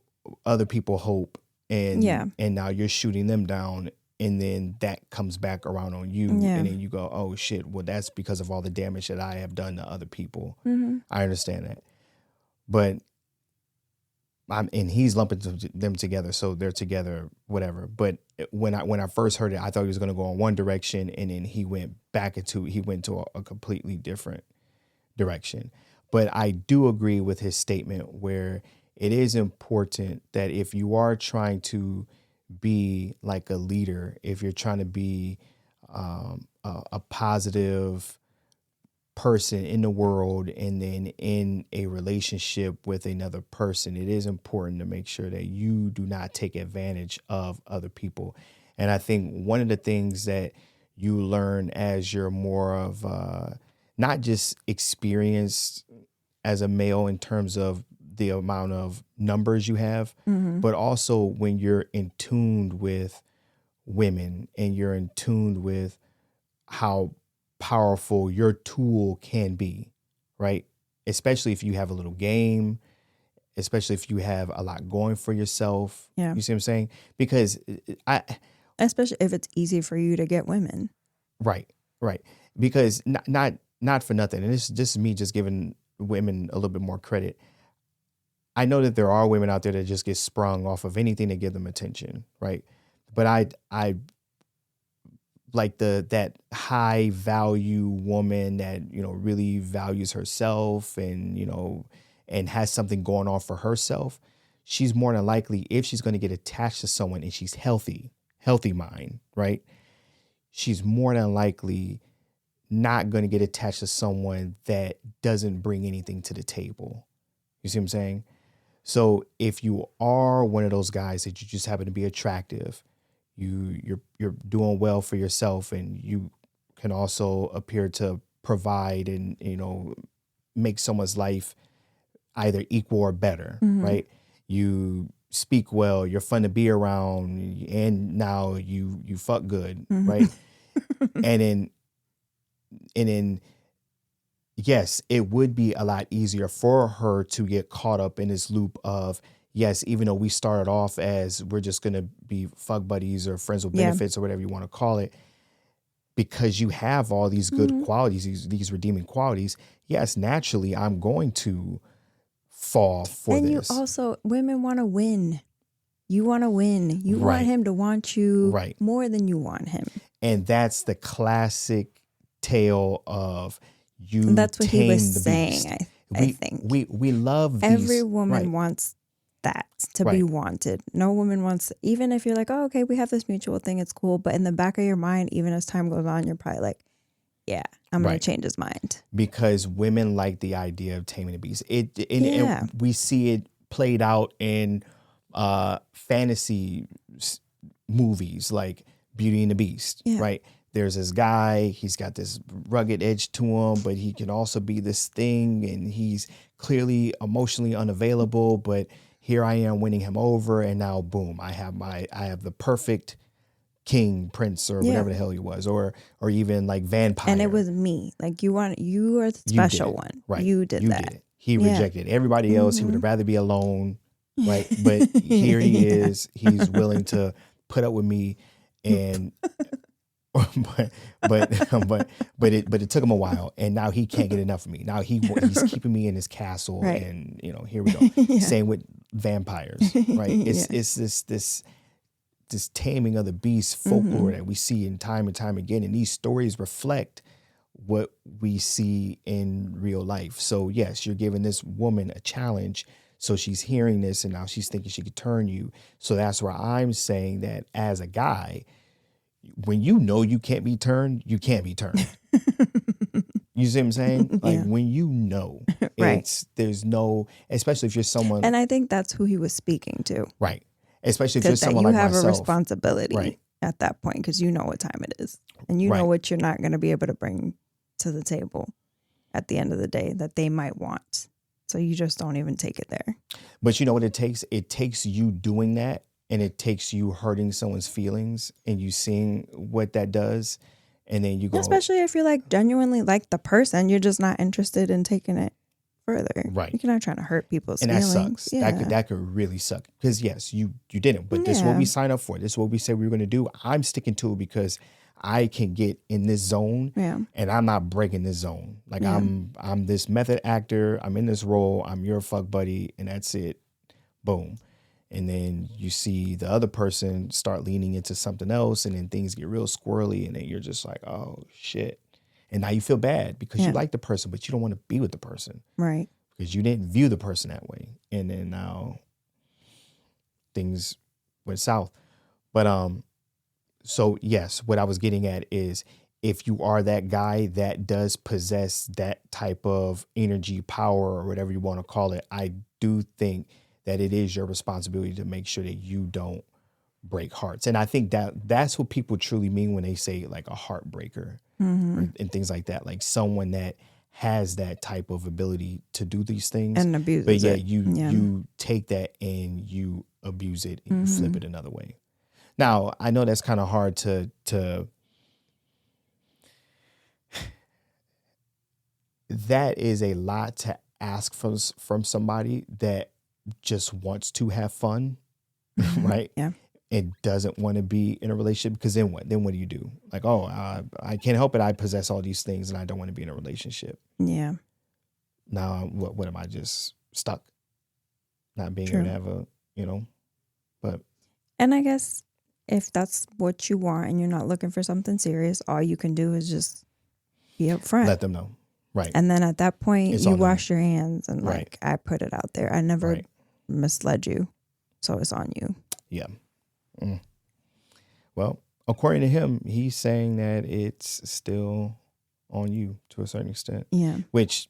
other people hope, and now you're shooting them down, and then that comes back around on you, and then you go, oh shit, well that's because of all the damage that I have done to other people. I understand that, but and he's lumping them together, so they're together, whatever. But when I first heard it, I thought he was going to go in one direction, and then he went to a completely different direction. But I do agree with his statement where it is important that if you are trying to be like a leader, if you're trying to be a positive person in the world, and then in a relationship with another person, it is important to make sure that you do not take advantage of other people. And I think one of the things that you learn as you're more of not just experienced as a male in terms of the amount of numbers you have, but also when you're in tune with women and you're in tune with how powerful your tool can be, right? Especially if you have a little game, especially if you have a lot going for yourself. Yeah. You see what I'm saying? Because especially if it's easy for you to get women. Right. Because not for nothing, and this is me just giving women a little bit more credit. I know that there are women out there that just get sprung off of anything to give them attention, right? But I like that high value woman that, really values herself and, and has something going on for herself. She's more than likely, if she's going to get attached to someone and she's healthy mind, right? She's more than likely not going to get attached to someone that doesn't bring anything to the table. You see what I'm saying? So if you are one of those guys that you just happen to be attractive, you're doing well for yourself, and you can also appear to provide and, make someone's life either equal or better, right? You speak well, you're fun to be around, and now you fuck good, right? And then yes, it would be a lot easier for her to get caught up in this loop of, yes, even though we started off as we're just going to be fuck buddies or friends with benefits or whatever you want to call it, because you have all these good qualities, these redeeming qualities. Yes, naturally, I'm going to fall for and this. And you also, women want to win. You want to win. You want him to want you more than you want him. And that's the classic tale of you. And that's what he was saying, beast. I think. We love these. Every woman wants that, to be wanted. No woman wants, even if you're like, oh, okay, we have this mutual thing, it's cool. But in the back of your mind, even as time goes on, you're probably like, yeah, I'm going to change his mind. Because women like the idea of taming the beast. And we see it played out in fantasy movies like Beauty and the Beast, right? There's this guy, he's got this rugged edge to him, but he can also be this thing, and he's clearly emotionally unavailable, but here I am winning him over, and now boom, I have the perfect king, prince, or whatever the hell he was, or even like vampire. And it was me. Like you are the special one. Right. You did that. Did it. He rejected everybody else. He would rather be alone. Right. But here he is. He's willing to put up with me, and but it took him a while, and now he can't get enough of me. Now he's keeping me in his castle, and here we go. Same with vampires, right? It's this this taming of the beast folklore that we see in time and time again. And these stories reflect what we see in real life. So yes, you're giving this woman a challenge. So she's hearing this and now she's thinking she could turn you. So that's where I'm saying that as a guy, when you know you can't be turned, you can't be turned. You see what I'm saying? Like when you know, Right. there's no, especially if you're someone. And I think that's who he was speaking to. Right. Especially if you're Because that someone you like have myself. a responsibility Right. at that point because you know what time it is. And you know what you're not going to be able to bring to the table at the end of the day that they might want. So you just don't even take it there. But you know what it takes? It takes you doing that, and it takes you hurting someone's feelings and you seeing what that does. And then you go. Especially if you're like genuinely like the person, you're just not interested in taking it further. Right. You're not trying to hurt people's and feelings. that sucks. Yeah. That could really suck. Because yes, you didn't. But this is what we signed up for. This is what we said we were going to do. I'm sticking to it because I can get in this zone and I'm not breaking this zone. Like I'm this method actor. I'm in this role. I'm your fuck buddy. And that's it. Boom. And then you see the other person start leaning into something else and then things get real squirrely and then you're just like, oh shit. And now you feel bad because you like the person, but you don't want to be with the person. Right. Because you didn't view the person that way. And then now things went south. But so yes, what I was getting at is if you are that guy that does possess that type of energy, power, or whatever you want to call it, I do think that it is your responsibility to make sure that you don't break hearts. And I think that that's what people truly mean when they say like a heartbreaker and things like that. Like someone that has that type of ability to do these things and abuse but it. You take that and you abuse it and you flip it another way. Now I know that's kind of hard to that is a lot to ask from somebody that just wants to have fun, right? Yeah. It doesn't want to be in a relationship because then what do you do? Like, oh, I can't help it. I possess all these things and I don't want to be in a relationship. Yeah. Now, what am I just stuck? Not being True. able to have but. And I guess if that's what you want and you're not looking for something serious, all you can do is just be upfront. Let them know. Right. And then at that point, It's you on them. wash your hands and like, I put it out there. I never misled you. So it's on you. Yeah. Well, according to him, he's saying that it's still on you to a certain extent. Yeah. Which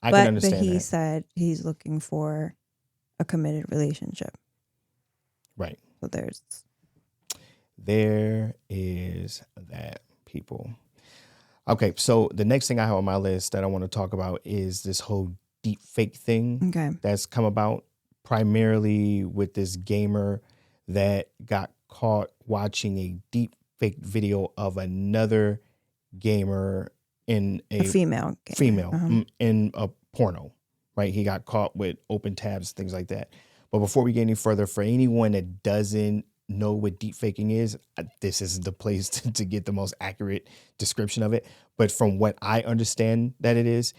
I can understand. But he said he's looking for a committed relationship. Right. So there is that, people. Okay, so the next thing I have on my list that I want to talk about is this whole deep fake thing that's come about primarily with this gamer that got caught watching a deep fake video of another gamer in a female in a porno, right? He got caught with open tabs, things like that. But before we get any further, for anyone that doesn't know what deep faking is, this isn't the place to get the most accurate description of it. But from what I understand that it is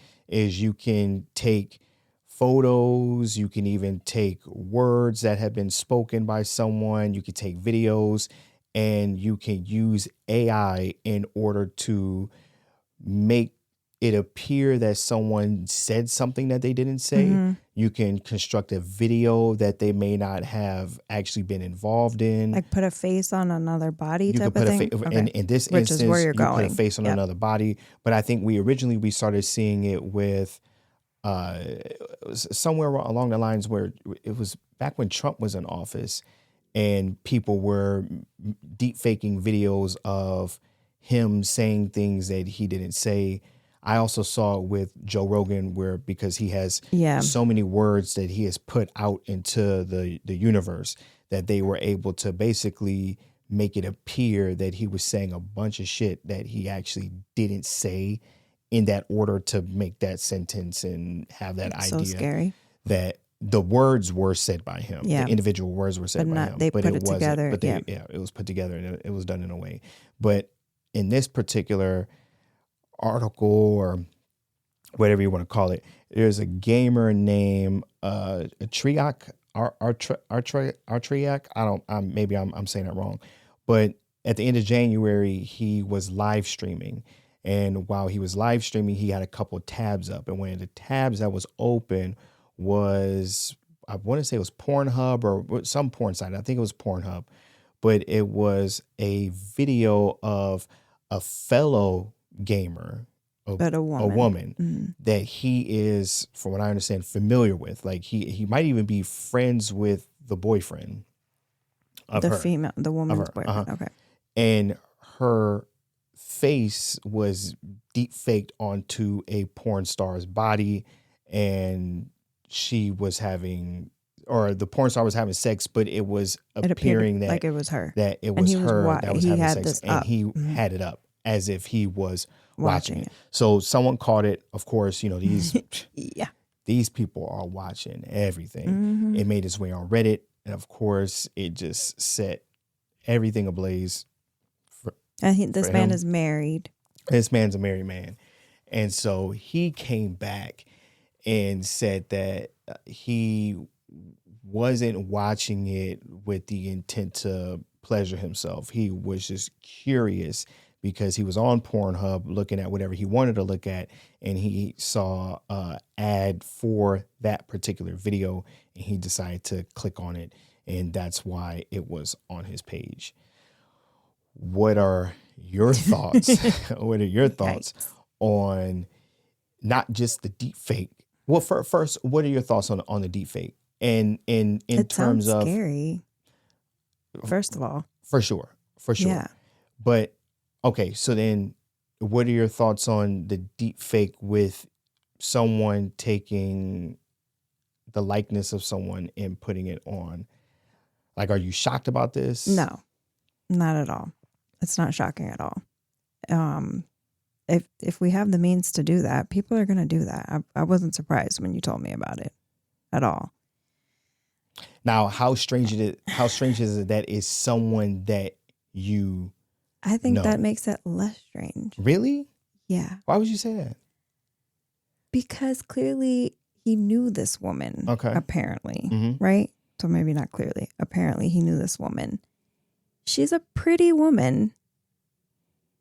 you can take photos, you can even take words that have been spoken by someone, you can take videos, and you can use AI in order to make it appear that someone said something that they didn't say. You can construct a video that they may not have actually been involved in. Like put a face on another body you type could put of thing? In this Which instance, is where you're you going. put a face on another body. But I think we started seeing it with it was somewhere along the lines where it was back when Trump was in office and people were deep faking videos of him saying things that he didn't say. I also saw it with Joe Rogan because he has so many words that he has put out into the universe that they were able to basically make it appear that he was saying a bunch of shit that he actually didn't say in that order to make that sentence and have that idea so scary. that the words were said by him. Yeah. The individual words were said by him. They put it together. But it was put together and it was done in a way. But in this particular article or whatever you want to call it, there's a gamer named Triak Artriak. I don't. Maybe I'm saying it wrong, but at the end of January, he was live streaming, and while he was live streaming, he had a couple tabs up, and one of the tabs that was open was, I want to say it was Pornhub or some porn site. I think it was Pornhub, but it was a video of a fellow gamer, But a woman. that he is, from what I understand, familiar with. Like he might even be friends with the boyfriend of The her, female, the woman's boyfriend. Okay. and her face was deep faked onto a porn star's body, and she was having, or the porn star was having sex, but it was It appearing appeared that like it was her. that it And was he was her that was he having had sex, this and up. he had it up as if he was watching Watching it. So someone caught it. Of course, these Yeah. these people are watching everything. It made its way on Reddit, and of course, it just set everything ablaze. And this for man him. is married. This man's a married man, and so he came back and said that he wasn't watching it with the intent to pleasure himself. He was just curious because he was on Pornhub looking at whatever he wanted to look at, and he saw an ad for that particular video, and he decided to click on it, and that's why it was on his page. What are your thoughts? What are your thoughts on not just the deep fake? Well, first, what are your thoughts on the deep fake? And in It terms sounds of scary. First of all. For sure. Yeah. But okay, so then what are your thoughts on the deep fake with someone taking the likeness of someone and putting it on? Like, are you shocked about this? No, not at all. It's not shocking at all. If we have the means to do that, people are going to do that. I wasn't surprised when you told me about it at all. Now, how strange is it that is someone that you I think know? that makes it less strange. Really? Yeah. Why would you say that? Because clearly he knew this woman. Okay. Apparently. Right? So maybe not clearly. Apparently he knew this woman. She's a pretty woman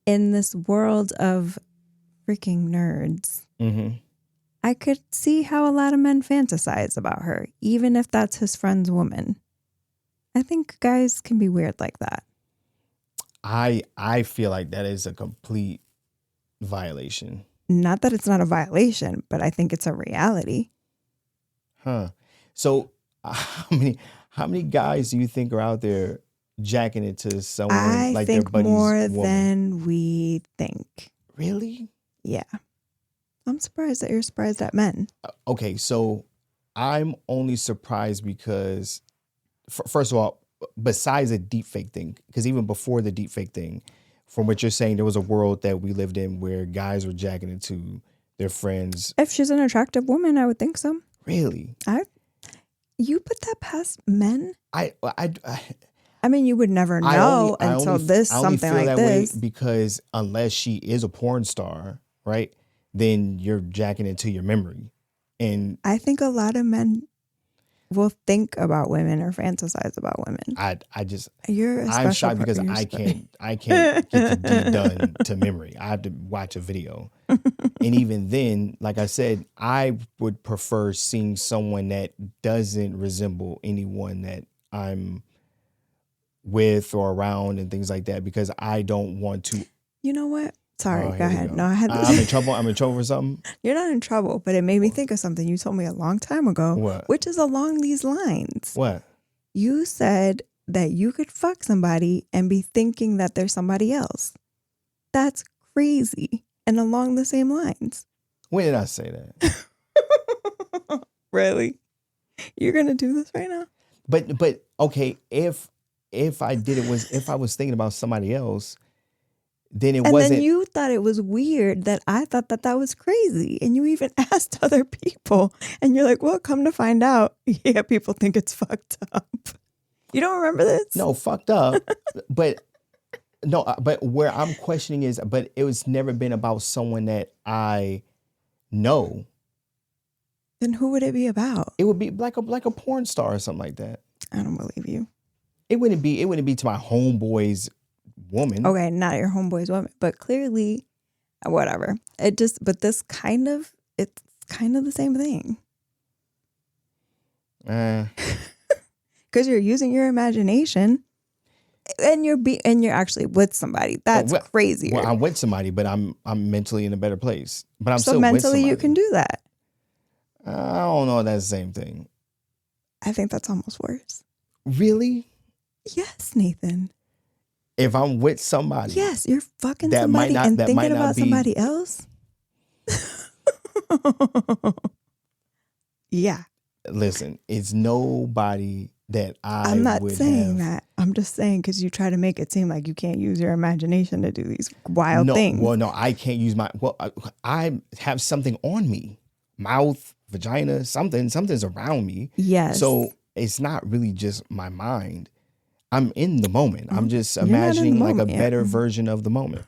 in this world of freaking nerds. I could see how a lot of men fantasize about her, even if that's his friend's woman. I think guys can be weird like that. I feel like that is a complete violation. Not that it's not a violation, but I think it's a reality. Huh. So how many guys do you think are out there jacking it to someone like their think buddy's more woman? than we think. Really? Yeah. I'm surprised that you're surprised at men. Okay, so I'm only surprised because, first of all, besides a deep fake thing, because even before the deep fake thing, from what you're saying, there was a world that we lived in where guys were jacking into their friends. If she's an attractive woman, I would think so. Really? You put that past men? I mean, you would never know until something like this. Because unless she is a porn star, right, then you're jacking into your memory. And I think a lot of men will think about women or fantasize about women. You're a special I'm shocked because I can't get the deed done to memory. I have to watch a video. And even then, like I said, I would prefer seeing someone that doesn't resemble anyone that I'm with or around and things like that, because I don't want to. You know what? Sorry, go ahead. No, I had this. I'm in trouble. I'm in trouble for something. You're not in trouble, but it made me think of something you told me a long time ago. What? Which is along these lines. What? You said that you could fuck somebody and be thinking that there's somebody else. That's crazy. And along the same lines. When did I say that? Really? You're gonna do this right now? But okay, if I did it was if I was thinking about somebody else, then it wasn't. And then you thought it was weird that I thought that was crazy, and you even asked other people, and you're like, "Well, come to find out, yeah, people think it's fucked up." You don't remember this? No, fucked up, but. No, but where I'm questioning is, but it was never been about someone that I know. Then who would it be about? It would be like a porn star or something like that. I don't believe you. It wouldn't be to my homeboy's woman. Okay, not your homeboy's woman, but clearly, whatever. But it's kind of the same thing. Because you're using your imagination, and you're actually with somebody. That's crazy. Well, I'm with somebody, but I'm mentally in a better place. But I'm so still mentally with somebody. You can do that. I don't know if that's the same thing. I think that's almost worse. Really? Yes, Nathan. If I'm with somebody. Yes, you're fucking somebody and thinking about somebody else. Yeah. Listen, it's nobody that I'm not saying that. I'm just saying because you try to make it seem like you can't use your imagination to do these wild things. Well, no, I can't use I have something on me. Mouth, vagina, something's around me. Yes. So it's not really just my mind. I'm in the moment. I'm just imagining like a better version of the moment.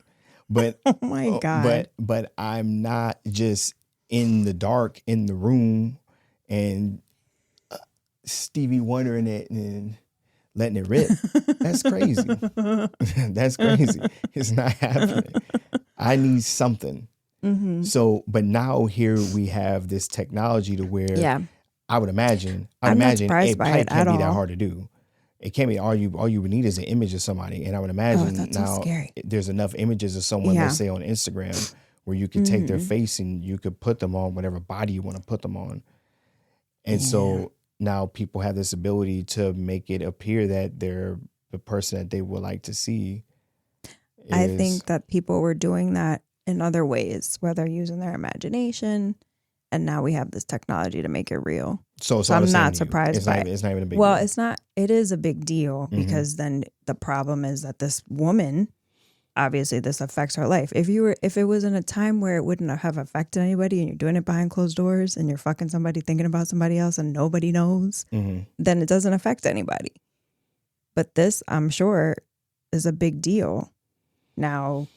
But oh my God. But I'm not just in the dark in the room and Stevie wondering it and letting it rip. That's crazy. That's crazy. It's not happening. I need something. Mm-hmm. So, but now here we have this technology to where I would imagine it probably can't be that hard to do. It can't be all you would need is an image of somebody. And I would imagine now there's enough images of someone, let's say on Instagram, where you could take their face and you could put them on whatever body you want to put them on. And so now people have this ability to make it appear that they're the person that they would like to see. I think that people were doing that in other ways, where they're using their imagination. And now we have this technology to make it real. So I'm not surprised by it. It's not even a big deal. Well, it's not. It is a big deal because then the problem is that this woman, obviously this affects her life. If it was in a time where it wouldn't have affected anybody and you're doing it behind closed doors and you're fucking somebody thinking about somebody else and nobody knows, then it doesn't affect anybody. But this, I'm sure, is a big deal. Now,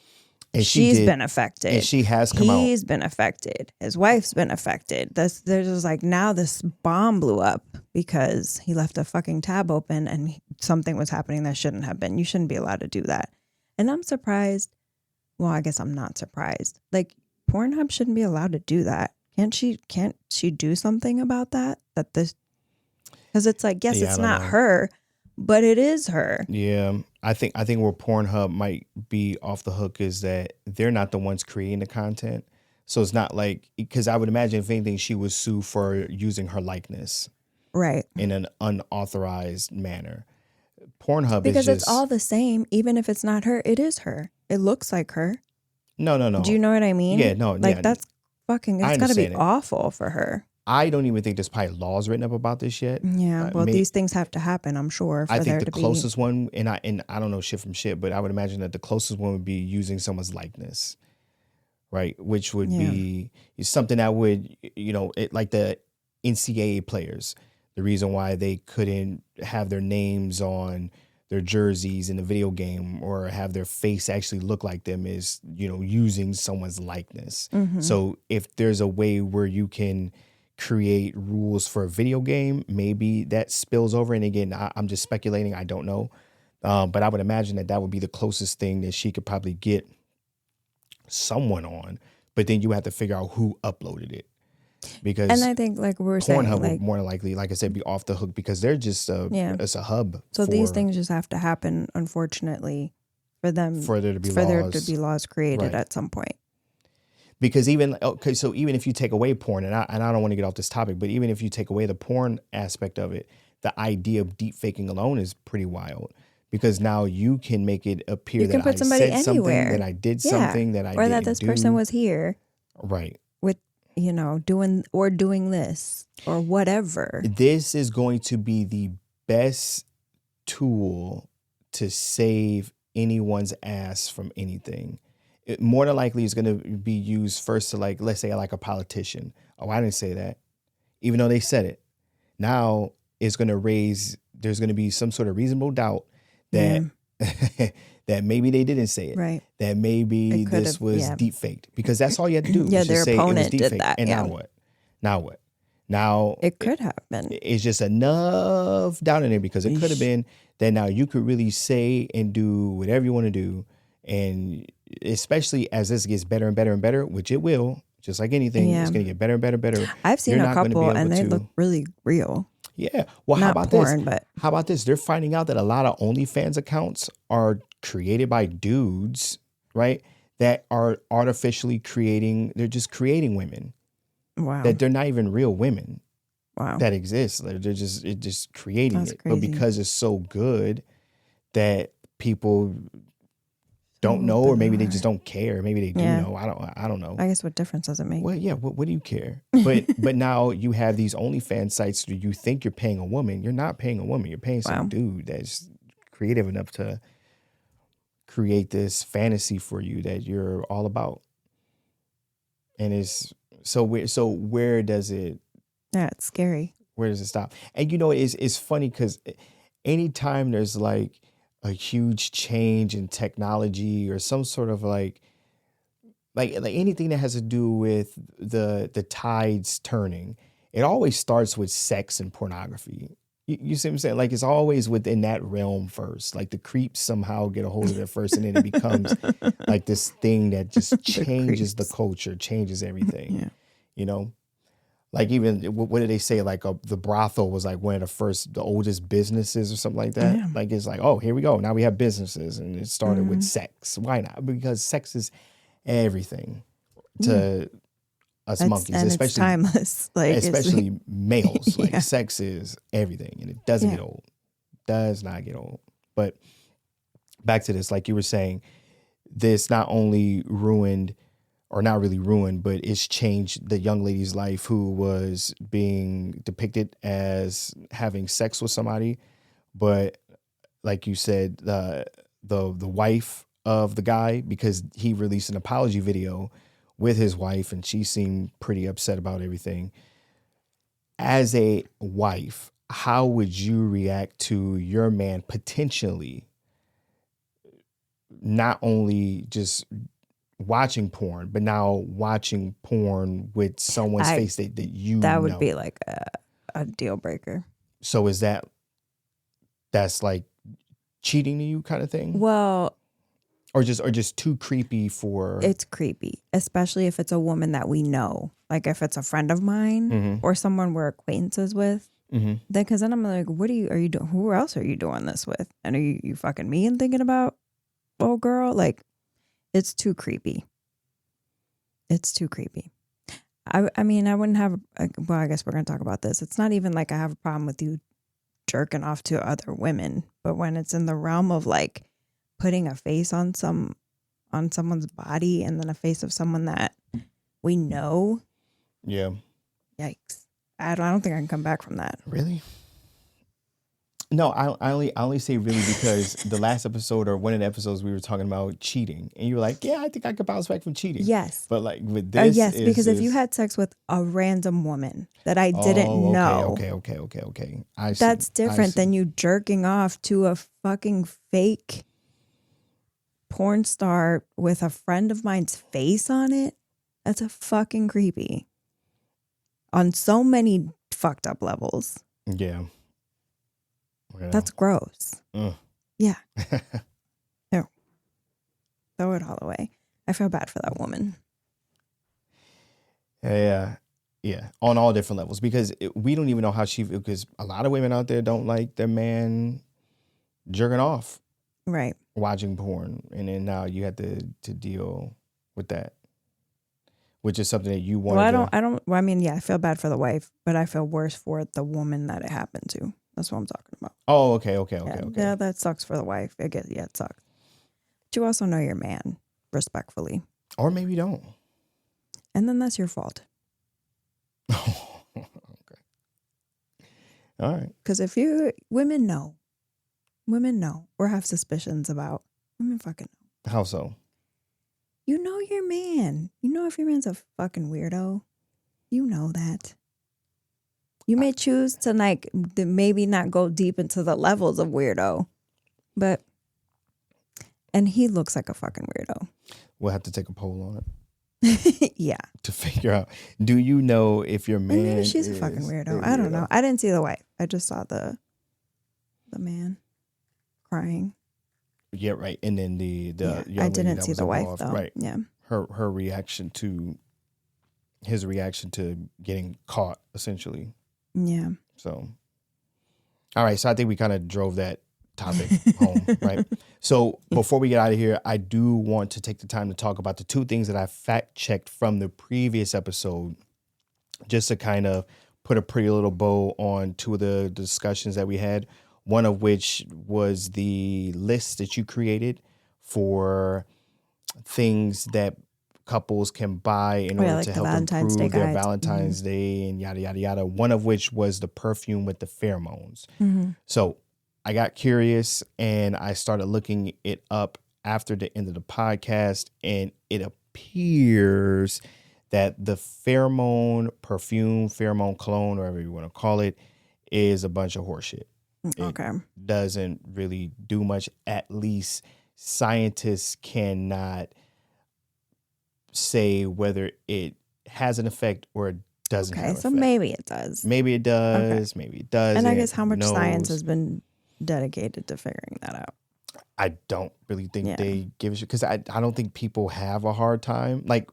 she's been affected. And she has come out. He's been affected. His wife's been affected. There's just like now this bomb blew up because he left a fucking tab open and something was happening that shouldn't have been. You shouldn't be allowed to do that. And I'm surprised. Well, I guess I'm not surprised. Like Pornhub shouldn't be allowed to do that. Can't she do something about that? Because it's like, yes, it's not her, but it is her. Yeah. I think where Pornhub might be off the hook is that they're not the ones creating the content. So it's not like, because I would imagine if anything, she was sued for using her likeness. Right. In an unauthorized manner. Pornhub because is it's all the same. Even if it's not her, it is her. It looks like her. No. Do you know what I mean? Yeah, no. Like that's fucking, it's got to be awful for her. I don't even think there's probably laws written up about this yet. Yeah, well, these things have to happen, I'm sure. I think the closest one, and I don't know shit from shit, but I would imagine that the closest one would be using someone's likeness, right? Which would be something that would, like the NCAA players. The reason why they couldn't have their names on their jerseys in the video game or have their face actually look like them is, using someone's likeness. Mm-hmm. So if there's a way where you can create rules for a video game, maybe that spills over. And again, I'm just speculating. I don't know. But I would imagine that would be the closest thing that she could probably get someone on. But then you have to figure out who uploaded it. Because and I think like we're saying, Pornhub would more likely, like I said, be off the hook because they're just it's a hub. So these things just have to happen, unfortunately, for there to be laws created at some point. Because even if you take away porn, and I don't want to get off this topic, but even if you take away the porn aspect of it, the idea of deep faking alone is pretty wild. Because now you can make it appear that I said anywhere. Something, that I did something, that I didn't do. Or that this person was here. Right. With, doing this or whatever. This is going to be the best tool to save anyone's ass from anything. It more than likely is going to be used first to let's say like a politician. Oh, I didn't say that. Even though they said it. Now it's going to there's going to be some sort of reasonable doubt that that maybe they didn't say it. Right. That maybe this was deep faked. Because that's all you had to do. Yeah, their opponent did that. And now what? Now It could have been. it's just enough down in there because it could have been that now you could really say and do whatever you want to do. And especially as this gets better and better and better, which it will, just like anything, Yeah. it's going to get better and better and better. I've seen You're a not gonna be couple able and they to- look really real. Yeah. Well, Not how about porn, this? but How about this? They're finding out that a lot of OnlyFans accounts are created by dudes, right? That are artificially creating, they're just creating women. wow. That they're not even real women Wow. that exist. They're just creating That's it. But crazy. because it's so good that people don't So know, or maybe they bizarre. just don't care. Maybe they do Yeah. know. I don't know. I guess what difference does it make? Well, yeah. What do you care? But now you have these OnlyFans sites where you think you're paying a woman. You're not paying a woman. You're paying some Wow. dude that's creative enough to create this fantasy for you that you're all about. And it's so where does it Yeah, it's scary. stop? And it's funny because anytime there's like a huge change in technology or some sort of like anything that has to do with the tides turning, it always starts with sex and pornography. You see what I'm saying? Like it's always within that realm first. Like the creeps somehow get a hold of it first, and then it becomes like this thing that just changes the creeps. culture, changes everything. Yeah. You know, like even what did they say? Like the brothel was like one of the oldest businesses or something like that. Yeah. Like it's like, oh, here we go. Now we have businesses, and it started with Mhm. sex. Why not? Because sex is everything to us monkeys, and it's especially timeless. Like especially males. Like Yeah. sex is everything, and it doesn't Yeah. get old. Does not get old. But back to this, like you were saying, this not only ruined, or not really ruined, but it's changed the young lady's life who was being depicted as having sex with somebody. But like you said, the wife of the guy, because he released an apology video with his wife and she seemed pretty upset about everything. As a wife, how would you react to your man potentially not only just watching porn, but now watching porn with someone's face that you that know? would be like a deal breaker. So that's like cheating to you kind of thing? Well, Or just too creepy for it's creepy, especially if it's a woman that we know. Like if it's a friend of mine Mhm. or someone we're acquaintances with. Mhm. Then, because then I'm like, are you doing? Who else are you doing this with? And are you fucking me and thinking about, oh girl, like it's too creepy. It's too creepy. I mean, I wouldn't have. Well, I guess we're gonna talk about this. It's not even like I have a problem with you jerking off to other women, but when it's in the realm of like putting a face on someone's body and then a face of someone that we know, Yeah. yikes! I don't think I can come back from that. Really? No, I only say really because the last episode or one of the episodes we were talking about cheating, and you were like, "Yeah, I think I could bounce back from cheating." Yes. But like with this, Yes, is- because if you is- had sex with a random woman that I didn't Oh, know, Okay. I see. that's I different see. than you jerking off to a fucking fake porn star with a friend of mine's face on it. That's a fucking creepy. On so many fucked up levels. Yeah. Yeah. That's gross. Ugh. Yeah. No. Throw it all away. I feel bad for that woman. Yeah. On all different levels, because we don't even know how because a lot of women out there don't like their man jerking off Right. watching porn, and then now you have to deal with that, which is something that you want. Well, I mean, yeah, I feel bad for the wife, but I feel worse for the woman that it happened to. That's what I'm talking about. Oh, okay. Yeah, that sucks for the wife. It sucks. But you also know your man, respectfully. Or maybe you don't. And then that's your fault. Okay. All right. Because if women know, or have suspicions about, women fucking know. How so? You know your man. You know if your man's a fucking weirdo. You know that. You may choose to like maybe not go deep into the levels of weirdo, and he looks like a fucking weirdo. We'll have to take a poll on it. Yeah. to figure out. Do you know if your man? Maybe she's a fucking weirdo. I don't know. I didn't see the wife. I just saw the man crying. Yeah, right. And then the young I lady didn't that see was the wife involved, though. right? Yeah. Her reaction to his reaction to getting caught, essentially. Yeah. So, all right. So I think we kind of drove that topic home, right? So before we get out of here, I do want to take the time to talk about the two things that I fact checked from the previous episode, just to kind of put a pretty little bow on two of the discussions that we had. One of which was the list that you created for things that couples can buy in order like to the help Valentine's Day improve their guides. Valentine's Day and yada, yada, yada. One of which was the perfume with the pheromones. Mm-hmm. So I got curious and I started looking it up after the end of the podcast, and it appears that the pheromone perfume, pheromone cologne, whatever you want to call it, is a bunch of horseshit. Okay. It doesn't really do much. At least scientists cannot say whether it has an effect or it doesn't have an so effect. maybe it does. Maybe it does. Maybe it doesn't. And I guess how Who much science knows? has been dedicated to figuring that out. I don't really think they give a shit, because I don't think people have a hard time. Like,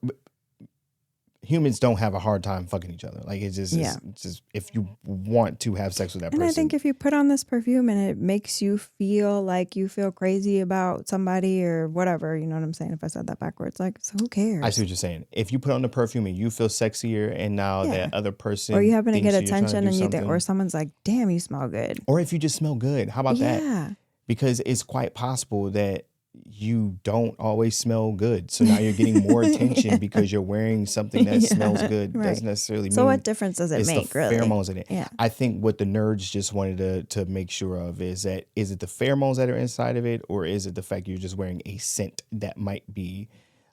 humans don't have a hard time fucking each other. Like, it's just, it's just if you want to have sex with that person. And I think if you put on this perfume and it makes you feel like you feel crazy about somebody or whatever, you know what I'm saying? If I said that backwards, like, so who cares? I see what you're saying. If you put on the perfume and you feel sexier, and now that other person, or you happen to thinks get you're trying to attention, do and something, or someone's like, damn, you smell good. or if you just smell good, how about that? Yeah. Because it's quite possible that you don't always smell good. So now you're getting more attention because you're wearing something that smells good. Right. Doesn't necessarily mean. So what difference does it make, the really? pheromones in it. Yeah. I think what the nerds just wanted to make sure of is that, is it the pheromones that are inside of it, or is it the fact you're just wearing a scent that might be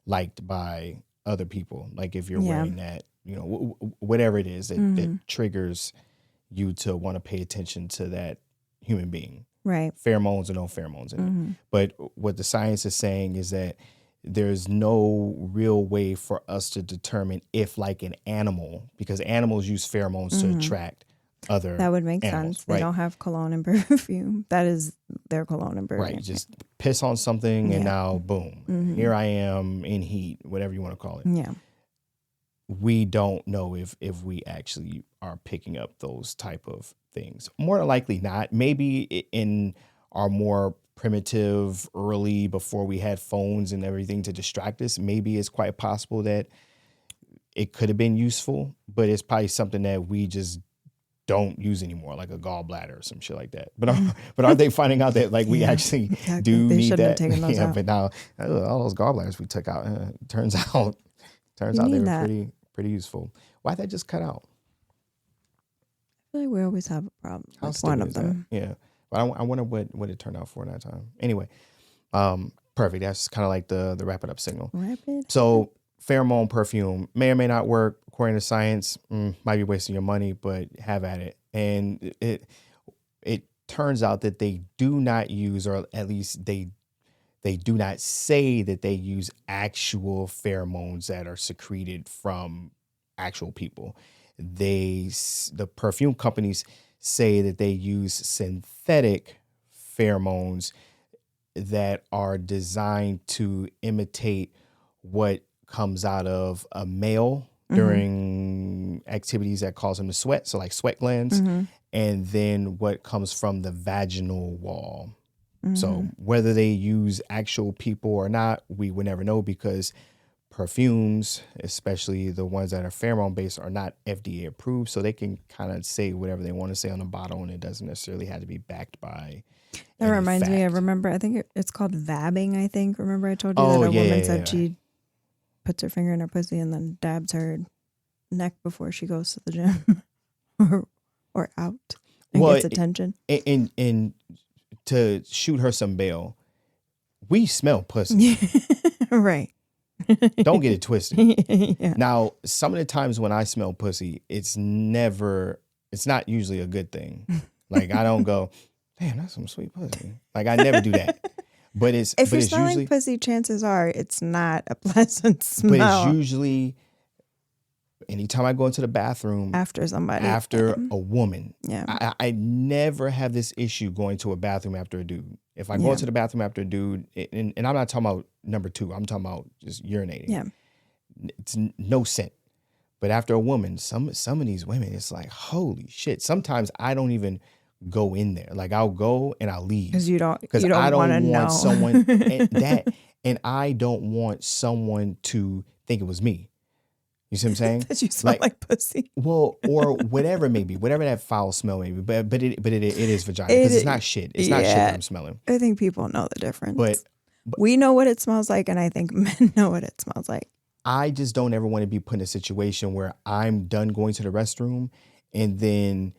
liked by other people? Like if you're wearing that, you know, whatever it is that triggers you to want to pay attention to that human being. Right. Pheromones or no pheromones in it. But what the science is saying is that there's no real way for us to determine if, like an animal, because animals use pheromones to attract other That would make animals, sense. They don't have cologne and perfume. That is their cologne and perfume. Right. Just piss on something and now boom, here I am in heat, whatever you want to call it. Yeah. We don't know if we actually are picking up those type of things. More than likely not. Maybe in our more primitive, early, before we had phones and everything to distract us, maybe it's quite possible that it could have been useful, but it's probably something that we just don't use anymore, like a gallbladder or some shit like that. But are they finding out that, like, we actually do they need shouldn't that? have taken those out. But now all those gallbladders we took out, turns out they need were that. pretty useful. Why'd that just cut out? I feel like we always have a problem How with one stupid of is them. that? Yeah. But I wonder what it turned out for that time. Anyway, perfect. That's kind of like the wrap it up signal. Rapid. So pheromone perfume may or may not work according to science. Might be wasting your money, but have at it. And it turns out that they do not use, or at least they do not say that they use actual pheromones that are secreted from actual people. The perfume companies say that they use synthetic pheromones that are designed to imitate what comes out of a male during activities that cause him to sweat, so like sweat glands, and then what comes from the vaginal wall. So whether they use actual people or not, we would never know, because perfumes, especially the ones that are pheromone based, are not FDA approved. So they can kind of say whatever they want to say on the bottle, and it doesn't necessarily have to be backed by. That reminds me, I remember, I think it's called vabbing, I think. Remember I told you that a woman said she puts her finger in her pussy and then dabs her neck before she goes to the gym or out and gets attention. And to shoot her some bail, we smell pussy. Right. Don't get it twisted. Yeah. Now, some of the times when I smell pussy, it's not usually a good thing. Like, I don't go, damn, that's some sweet pussy. Like, I never do that. But it's If you're it's smelling usually pussy, chances are it's not a pleasant but it's smell usually anytime I go into the bathroom after somebody. after a woman. Yeah. I never have this issue going to a bathroom after a dude. If I go Yeah. into the bathroom after a dude, and I'm not talking about number two, I'm talking about just urinating. Yeah. It's no scent. But after a woman, some of these women, it's like, holy shit. Sometimes I don't even go in there. Like I'll go and I'll leave. Because you don't I want to don't know. want someone and I don't want someone to think it was me. You see what I'm saying? That you smell like pussy. Well, or whatever it may be, whatever that foul smell may be. But it is vagina because it's not shit. It's not shit that I'm smelling. I think people know the difference. But we know what it smells like, and I think men know what it smells like. I just don't ever want to be put in a situation where I'm done going to the restroom and then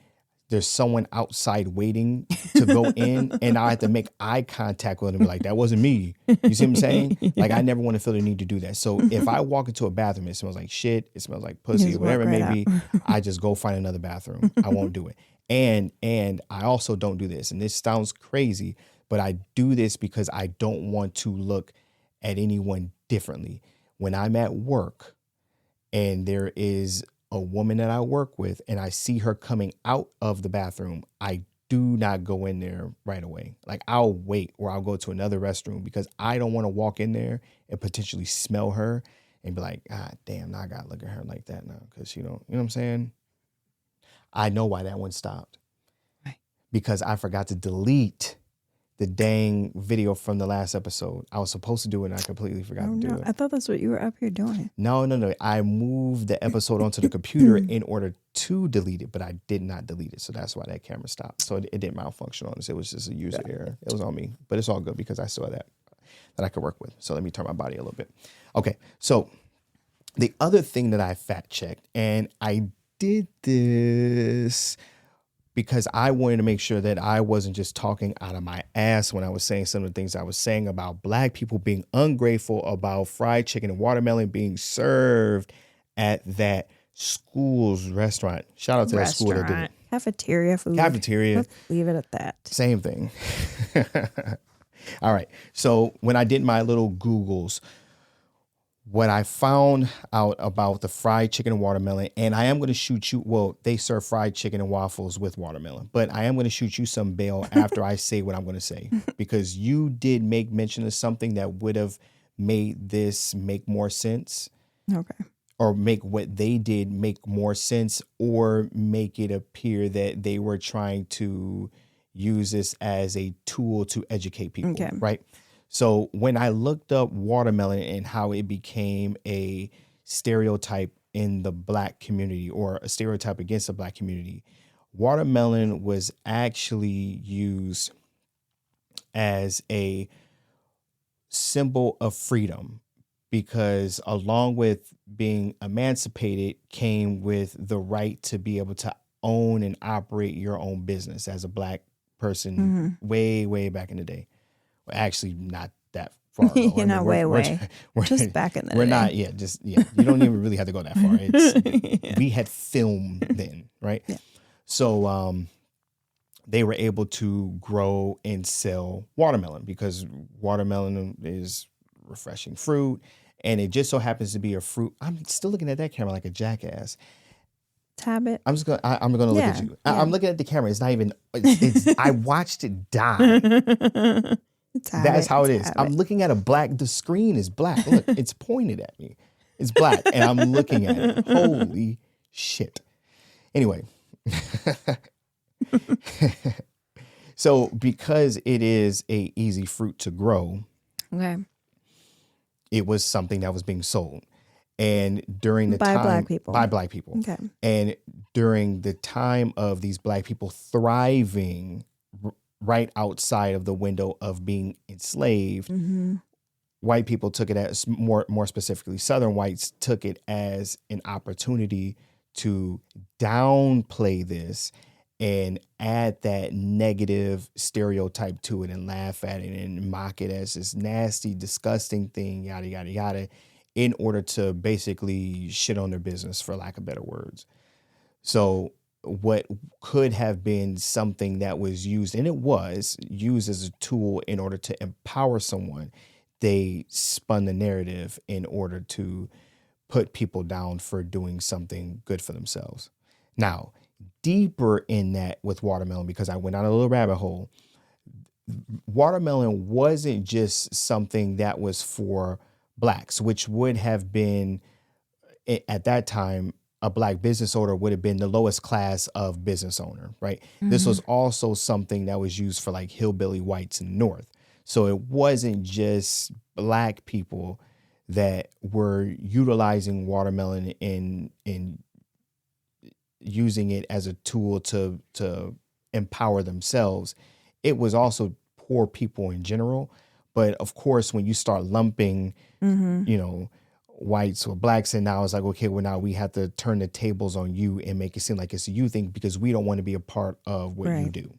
there's someone outside waiting to go in and I have to make eye contact with them like, that wasn't me. You see what I'm saying? Yeah. Like I never want to feel the need to do that. So if I walk into a bathroom, it smells like shit, it smells like pussy, whatever it may be, I just go find another bathroom. I won't do it. And I also don't do this. And this sounds crazy, but I do this because I don't want to look at anyone differently. When I'm at work and there is a woman that I work with and I see her coming out of the bathroom, I do not go in there right away. Like I'll wait or I'll go to another restroom because I don't want to walk in there and potentially smell her and be like, ah, damn, now I got to look at her like that now. Cause you know what I'm saying? I know why that one stopped. Right. Because I forgot to delete the dang video from the last episode. I was supposed to do it and I completely forgot to do it. I thought that's what you were up here doing. No. I moved the episode onto the computer in order to delete it, but I did not delete it. So that's why that camera stopped. So it didn't malfunction on us. It was just a user error. It was on me, but it's all good because I saw that I could work with. So let me turn my body a little bit. Okay. So the other thing that I fact checked, and I did this because I wanted to make sure that I wasn't just talking out of my ass when I was saying some of the things I was saying about black people being ungrateful about fried chicken and watermelon being served at that school's restaurant. Shout out to that school that did it. Cafeteria food. Let's leave it at that. Same thing. All right. So when I did my little Googles, what I found out about the fried chicken and watermelon, and I am going to shoot you, well, they serve fried chicken and waffles with watermelon, but I am going to shoot you some bail after I say what I'm going to say, because you did make mention of something that would have made this make more sense. Okay. Or make what they did make more sense, or make it appear that they were trying to use this as a tool to educate people, okay. Right? So when I looked up watermelon and how it became a stereotype in the black community or a stereotype against the black community, watermelon was actually used as a symbol of freedom, because along with being emancipated came with the right to be able to own and operate your own business as a black person way, way back in the day. Actually, not that far ago. You're not way. We're just back in the day. We're not, You don't even really have to go that far. We had film then, right? Yeah. So they were able to grow and sell watermelon because watermelon is refreshing fruit, and it just so happens to be a fruit. I'm still looking at that camera like a jackass. Habit. I'm gonna look at you. Yeah. I'm looking at the camera. It's not even. I watched it die. That's how it is. I'm looking at the screen is black. Look, it's pointed at me. It's black, and I'm looking at it. Holy shit. Anyway. So because it is a easy fruit to grow, okay, it was something that was being sold. And during the time by black people. Okay. And during the time of these black people thriving right outside of the window of being enslaved, white people took it as more specifically, Southern whites took it as an opportunity to downplay this and add that negative stereotype to it and laugh at it and mock it as this nasty, disgusting thing, yada, yada, yada, in order to basically shit on their business, for lack of better words. So what could have been something that was used, and it was used as a tool in order to empower someone, they spun the narrative in order to put people down for doing something good for themselves. Now, deeper in that with watermelon, because I went down a little rabbit hole, watermelon wasn't just something that was for blacks, which would have been at that time, a black business owner would have been the lowest class of business owner, right? This was also something that was used for like hillbilly whites in the North. So it wasn't just black people that were utilizing watermelon in using it as a tool to empower themselves. It was also poor people in general. But of course, when you start lumping, you know, whites or blacks, and now it's like, okay, well, now we have to turn the tables on you and make it seem like it's a you thing because we don't want to be a part of what you do.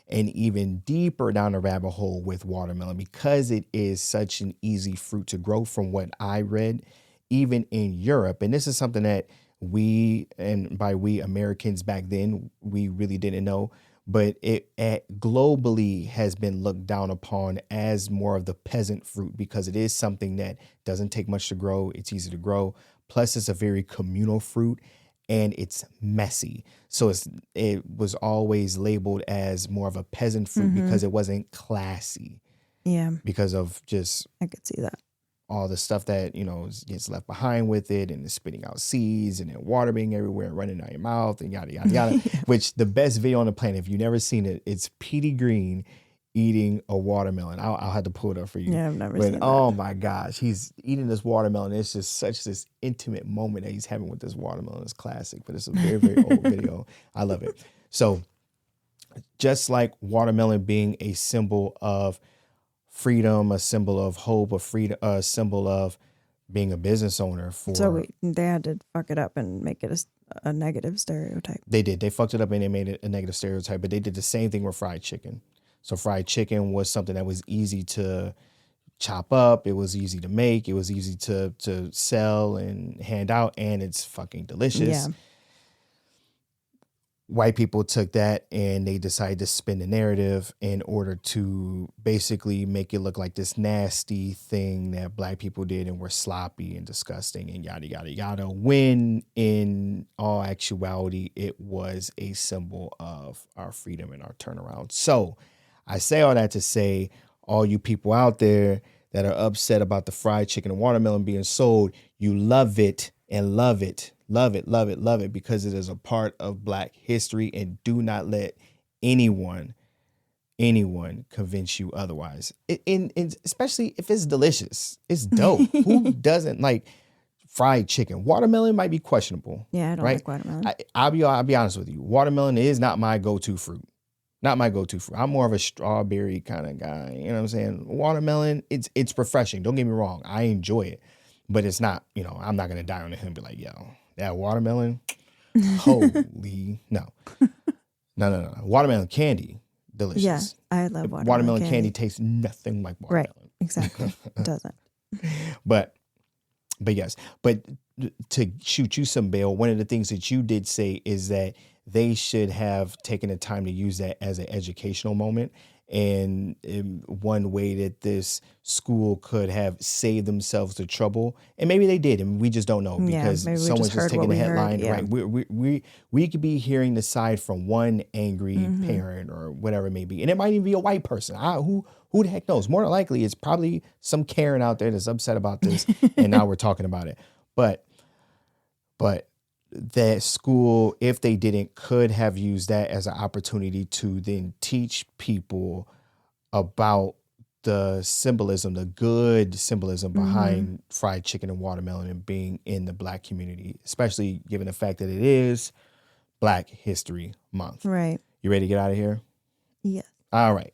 And even deeper down the rabbit hole with watermelon, because it is such an easy fruit to grow, from what I read, even in Europe. And this is something that we, and by we Americans back then, we really didn't know, but it globally has been looked down upon as more of the peasant fruit because it is something that doesn't take much to grow. It's easy to grow. Plus, it's a very communal fruit and it's messy. So it was always labeled as more of a peasant fruit because it wasn't classy. Yeah. Because of just I could see that. all the stuff that, you know, gets left behind with it, and it's spitting out seeds and then water being everywhere and running out your mouth and yada, yada, yada. Which the best video on the planet, if you've never seen it, it's Petey Green eating a watermelon. I'll have to pull it up for you. Yeah, I've never seen that. Oh my gosh, he's eating this watermelon. It's just such this intimate moment that he's having with this watermelon. It's classic, but it's a very, very old video. I love it. So just like watermelon being a symbol of freedom, a symbol of hope, a symbol of being a business owner. So they had to fuck it up and make it a negative stereotype. They did. They fucked it up and they made it a negative stereotype, but they did the same thing with fried chicken. So fried chicken was something that was easy to chop up. It was easy to make. It was easy to sell and hand out, and it's fucking delicious. Yeah. White people took that and they decided to spin the narrative in order to basically make it look like this nasty thing that black people did and were sloppy and disgusting and yada, yada, yada. When in all actuality, it was a symbol of our freedom and our turnaround. So I say all that to say, all you people out there that are upset about the fried chicken and watermelon being sold, you love it and love it. Love it, love it, love it, because it is a part of Black history, and do not let anyone convince you otherwise. And especially if it's delicious. It's dope. Who doesn't like fried chicken? Watermelon might be questionable. Yeah, I don't like watermelon. I'll be honest with you. Watermelon is not my go-to fruit. Not my go-to fruit. I'm more of a strawberry kind of guy. You know what I'm saying? Watermelon, it's refreshing. Don't get me wrong. I enjoy it. But it's not, you know, I'm not going to die on the hill and be like, yo, that watermelon, holy, no. No. Watermelon candy, delicious. Yeah, I love watermelon. Watermelon candy tastes nothing like watermelon. Right, exactly. It doesn't. But yes, but to shoot you some bail, one of the things that you did say is that they should have taken the time to use that as an educational moment. And one way that this school could have saved themselves the trouble, and maybe they did, and we just don't know because someone's just taking the headline. Yeah. Right? We could be hearing the side from one angry parent or whatever it may be, and it might even be a white person. Who the heck knows? More than likely, it's probably some Karen out there that's upset about this, and now we're talking about it. But that school, if they didn't, could have used that as an opportunity to then teach people about the symbolism, the good symbolism behind fried chicken and watermelon and being in the Black community, especially given the fact that it is Black History Month. Right. You ready to get out of here? Yes. All right.